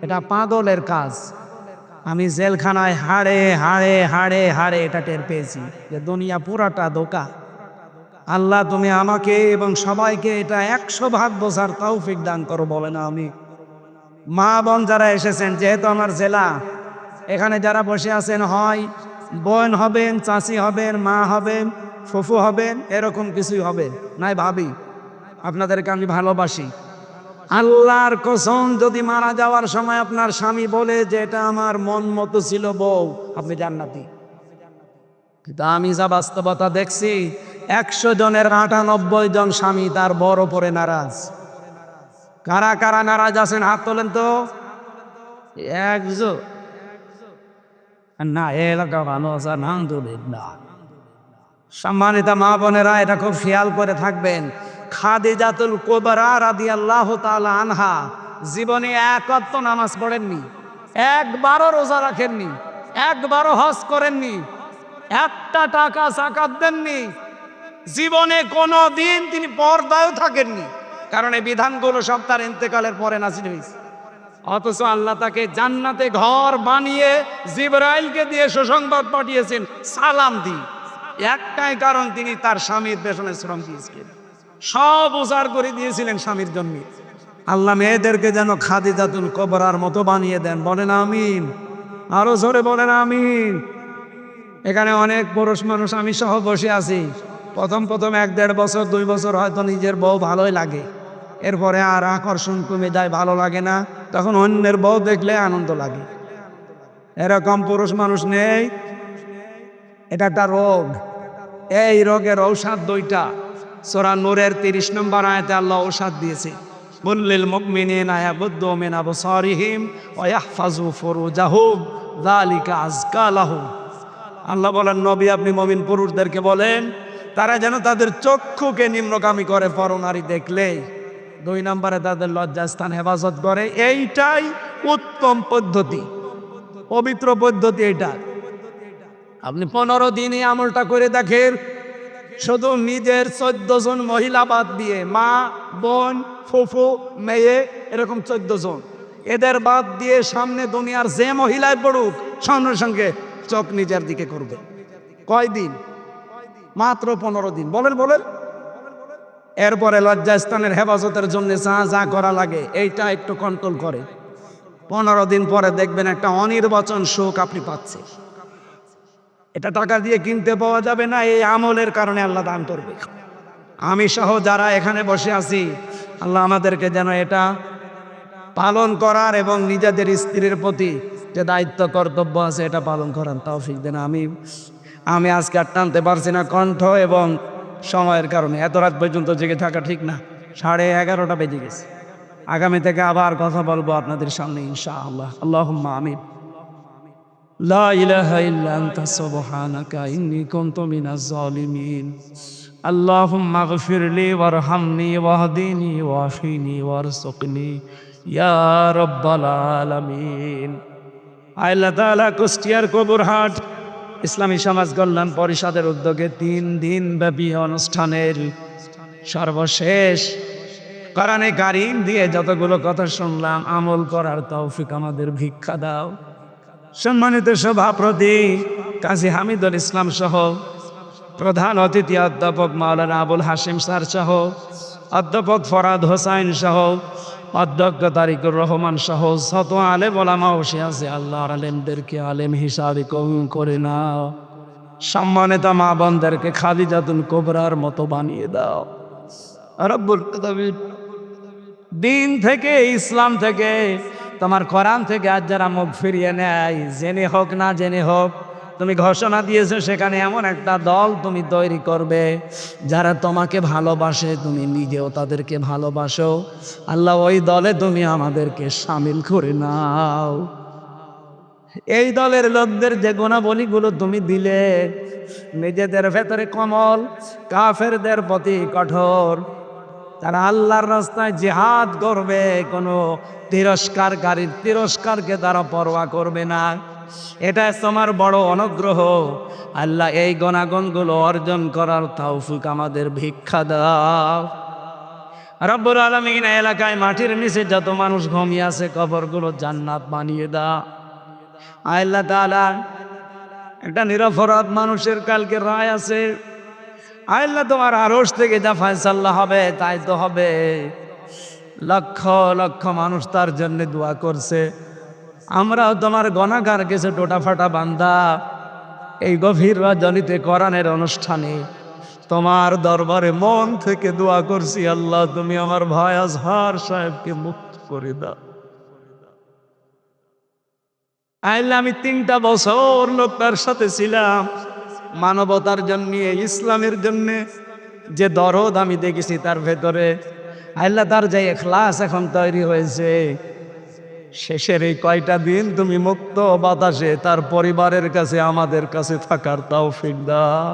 Speaker 1: এটা পাগলের কাজ। আমি জেলখানায় হাড়ে হাড়ে হাড়ে হাড়ে এটা টের পেয়েছি যে দুনিয়া পুরাটা ধোঁকা। আল্লাহ তুমি আমাকে এবং সবাইকে এটা ১০০ বোঝার তৌফিক দান করো, বলে না আমি। মা বোন যারা এসেছেন, যেহেতু আমার জেলা, এখানে যারা বসে আছেন হয় বোন হবেন, চাচি হবেন, মা হবেন, ফুফু হবেন, এরকম কিছুই হবে নাই ভাবি। আপনাদেরকে আমি ভালোবাসি। আল্লাহর কসম, যদি মারা যাওয়ার সময় আপনার স্বামী বলে যে এটা আমার মন মতো ছিল বউ, আপনি জান্নাতি। কিন্তু আমি যা বাস্তবতা দেখছি, 100 জনের 98 জন স্বামী তার বড় ওপরে নারাজ। কারা কারা নারাজ আছেন হাত তোলেন তো। একজন না, এলাকা ভালো আছে, আলহামদুলিল্লাহ। সম্মানিত মা বোনেরা, এটা খুব খেয়াল করে থাকবেন। খাদিজাতুল কুবরা রাদিয়াল্লাহু তাআলা আনহা জীবনে এক ওয়াক্ত নামাজ পড়েননি, একবারও রোজা রাখেননি, একবারও হজ করেননি, একটা টাকা যাকাত দেননি, জীবনে কোনো দিন তিনি পর্দায়ও থাকেননি। কারণ এই বিধানগুলো সব তার ইন্তেকালের পরে নাযিল হয়েছে। অথচ আল্লাহ তাকে জান্নাতে ঘর বানিয়ে জিবরাইলকে দিয়ে সুসংবাদ পাঠিয়েছেন সালাম দিয়ে। একটাই কারণ, তিনি তার স্বামীর পেছনে শ্রম দিয়েছিলেন, সব উজাড় করে দিয়েছিলেন স্বামীর জন্য। আল্লাহ মেয়েদেরকে যেন খাদিজাতুল কুবরার মতো বানিয়ে দেন। বলেন আমিন, আরো জোরে বলেন আমিন। এখানে অনেক পুরুষ মানুষ, আমি সহ বসে আছি। প্রথম 1-1.5 বছর 2 বছর হয়তো নিজের বউ ভালোই লাগে, এরপরে আর আকর্ষণ কমে যায়, ভালো লাগে না, তখন অন্যের বউ দেখলে আনন্দ লাগে। এরকম পুরুষ মানুষ নেই? এটা একটা রোগ। এই রোগের ঔষধ 2টা। সূরা নূরের 30 নম্বর আয়াতে আল্লাহ ঔষধ দিয়েছে, কুল্লিল মুমিনিনা ইয়াগুদ্দু মিন আবসারিহিম ওয়া ইয়াহফাজু ফুরুজাহুম যালিকা আযকা লাহুম। আল্লাহ বলেন, নবী আপনি মুমিন পুরুষদেরকে বলেন তারা যেন তাদের চক্ষুকে নিম্নগামী করে পরনারী দেখলেই। 2 নম্বরে তাদের লজ্জাস্থান হেফাজত করে। এইটাই উত্তম পদ্ধতি, পবিত্র পদ্ধতি এটা। আপনি 15 দিনে আমলটা করে দেখেন। শুধু নিজের 14 জন মহিলা বাদ দিয়ে, মা, বোন, ফুফু, মেয়ে, এরকম 14 জন, এদের বাদ দিয়ে সামনে দুনিয়ার যে মহিলায় পড়ুক, সঙ্গে সঙ্গে চোখ নিজের দিকে করবে। কয়দিন? মাত্র 15 দিন। বলেন বলেন। এরপরে লজ্জাস্থানের হেফাজতের জন্য যা যা করা লাগে এইটা একটু কন্ট্রোল করে। 15 দিন পরে দেখবেন একটা অনির্বাচন সুখ আপনি পাচ্ছেন। এটা টাকা দিয়ে কিনতে পাওয়া যাবে না, এই আমলের কারণে আল্লাহ দান করবে। আমি সহ যারা এখানে বসে আছি, আল্লাহ আমাদেরকে যেন এটা পালন করার এবং নিজেদের স্ত্রীর প্রতি যে দায়িত্ব কর্তব্য আছে এটা পালন করার তৌফিক দেন। আমি আজকে আর টানতে পারছি না কণ্ঠ এবং সময়ের কারণে। এত রাত পর্যন্ত জেগে থাকা ঠিক না, 11:30 বেজে গেছে। আগামী থেকে আবার কথা বলবো আপনাদের সামনে ইনশাআল্লাহ। আল্লাহুম্মা আমিন। লা ইলাহা ইল্লা আনতা সুবহানাকা ইন্নী কুনতু মিনাজ জালিমিন। আল্লাহুম্মা গফিরলি ওয়ারহামনি ওয়াহদিনি ওয়াফিনি ওয়ারযুকনি ইয়া রাব্বাল আলামিন। আল্লাহ তাআলা কুষ্টিয়ার কবুরহাট ইসলামী সমাজ কল্যাণ পরিষদের উদ্যোগে 3 দিন ব্যাপী অনুষ্ঠানের সর্বশেষ কোরআনে কারীম দিয়ে যতগুলো কথা শুনলাম, আমল করার তৌফিক আমাদের ভিক্ষা দাও। সম্মানিত সভাপতি কাজী হামিদুল ইসলাম সহ প্রধান অতিথি অধ্যাপক মাওলানা আবুল হাশিম স্যার সহ অধ্যাপক ফরাদ হোসাইন সহ অধ্যক্ষ তারিকুর রহমান সহ শত আলেম ওলামা বসে আছে। আল্লাহর আলেমদেরকে আলেম হিসাবে কবুল করে নাও। সম্মানিত মা বোনদেরকে খাদিজাতুল কুবরার মতো বানিয়ে দাও রব্বুল আলামিন। দিন থেকে, ইসলাম থেকে, তোমার কোরআন থেকে আজ যারা মুখ ফিরিয়ে নেয়, জেনে হোক না জেনে হোক, তুমি ঘোষণা দিয়েছো সেখানে এমন একটা দল তুমি তৈরি করবে যারা তোমাকে ভালোবাসে, তুমি নিজেও তাদেরকে ভালোবাসো। আল্লাহ ওই দলে তুমি আমাদেরকে শামিল করে নাও। এই দলের লোকদের যে গুণাবলীগুলো তুমি দিলে, নিজেদের ভেতরে কোমল, কাফেরদের প্রতি কঠোর, তারা আল্লাহর রাস্তায় জিহাদ করবে, কোনো তিরস্কারকে তারা পরোয়া করবে না। এটা তোমার বড় অনুগ্রহ। আল্লাহ এই গুণাগুণগুলো অর্জন করার তৌফিক আমাদের ভিক্ষা দাও রব্বুল আলামিন। এলাকায় মাটির নিচে যত মানুষ ঘুমিয়ে আছে, কবরগুলো জান্নাত বানিয়ে দাও। আল্লাহ তাআলা, একটা নিরপরাধ মানুষের কালকে রায় আছে। আল্লাহ তোমার আরশ থেকে যা ফয়সালা হবে তাই তো হবে। লক্ষ লক্ষ মানুষ তার জন্য দোয়া করছে। আমরাও তোমার গণাগার কিছু টোটাফাটা বান্দা এই গভীর রজনীতে কোরআনের অনুষ্ঠানে তোমার দরবারে মন থেকে দোয়া করছি, আল্লাহ তুমি আমার ভাই আজহার সাহেবকে মুক্ত করে দাও। আইলে আমি 3টা বছর লোকটার সাথে ছিলাম, মানবতার জন্য, ইসলামের জন্য যে দরদ আমি দেখেছি তার ভেতরে, আল্লাহ তার যে ইখলাস এখন তৈরি হয়েছে, শেষের এই কয়টা দিন তুমি মুক্ত বাতাসে তার পরিবারের কাছে আমাদের কাছে থাকার তৌফিক দাও।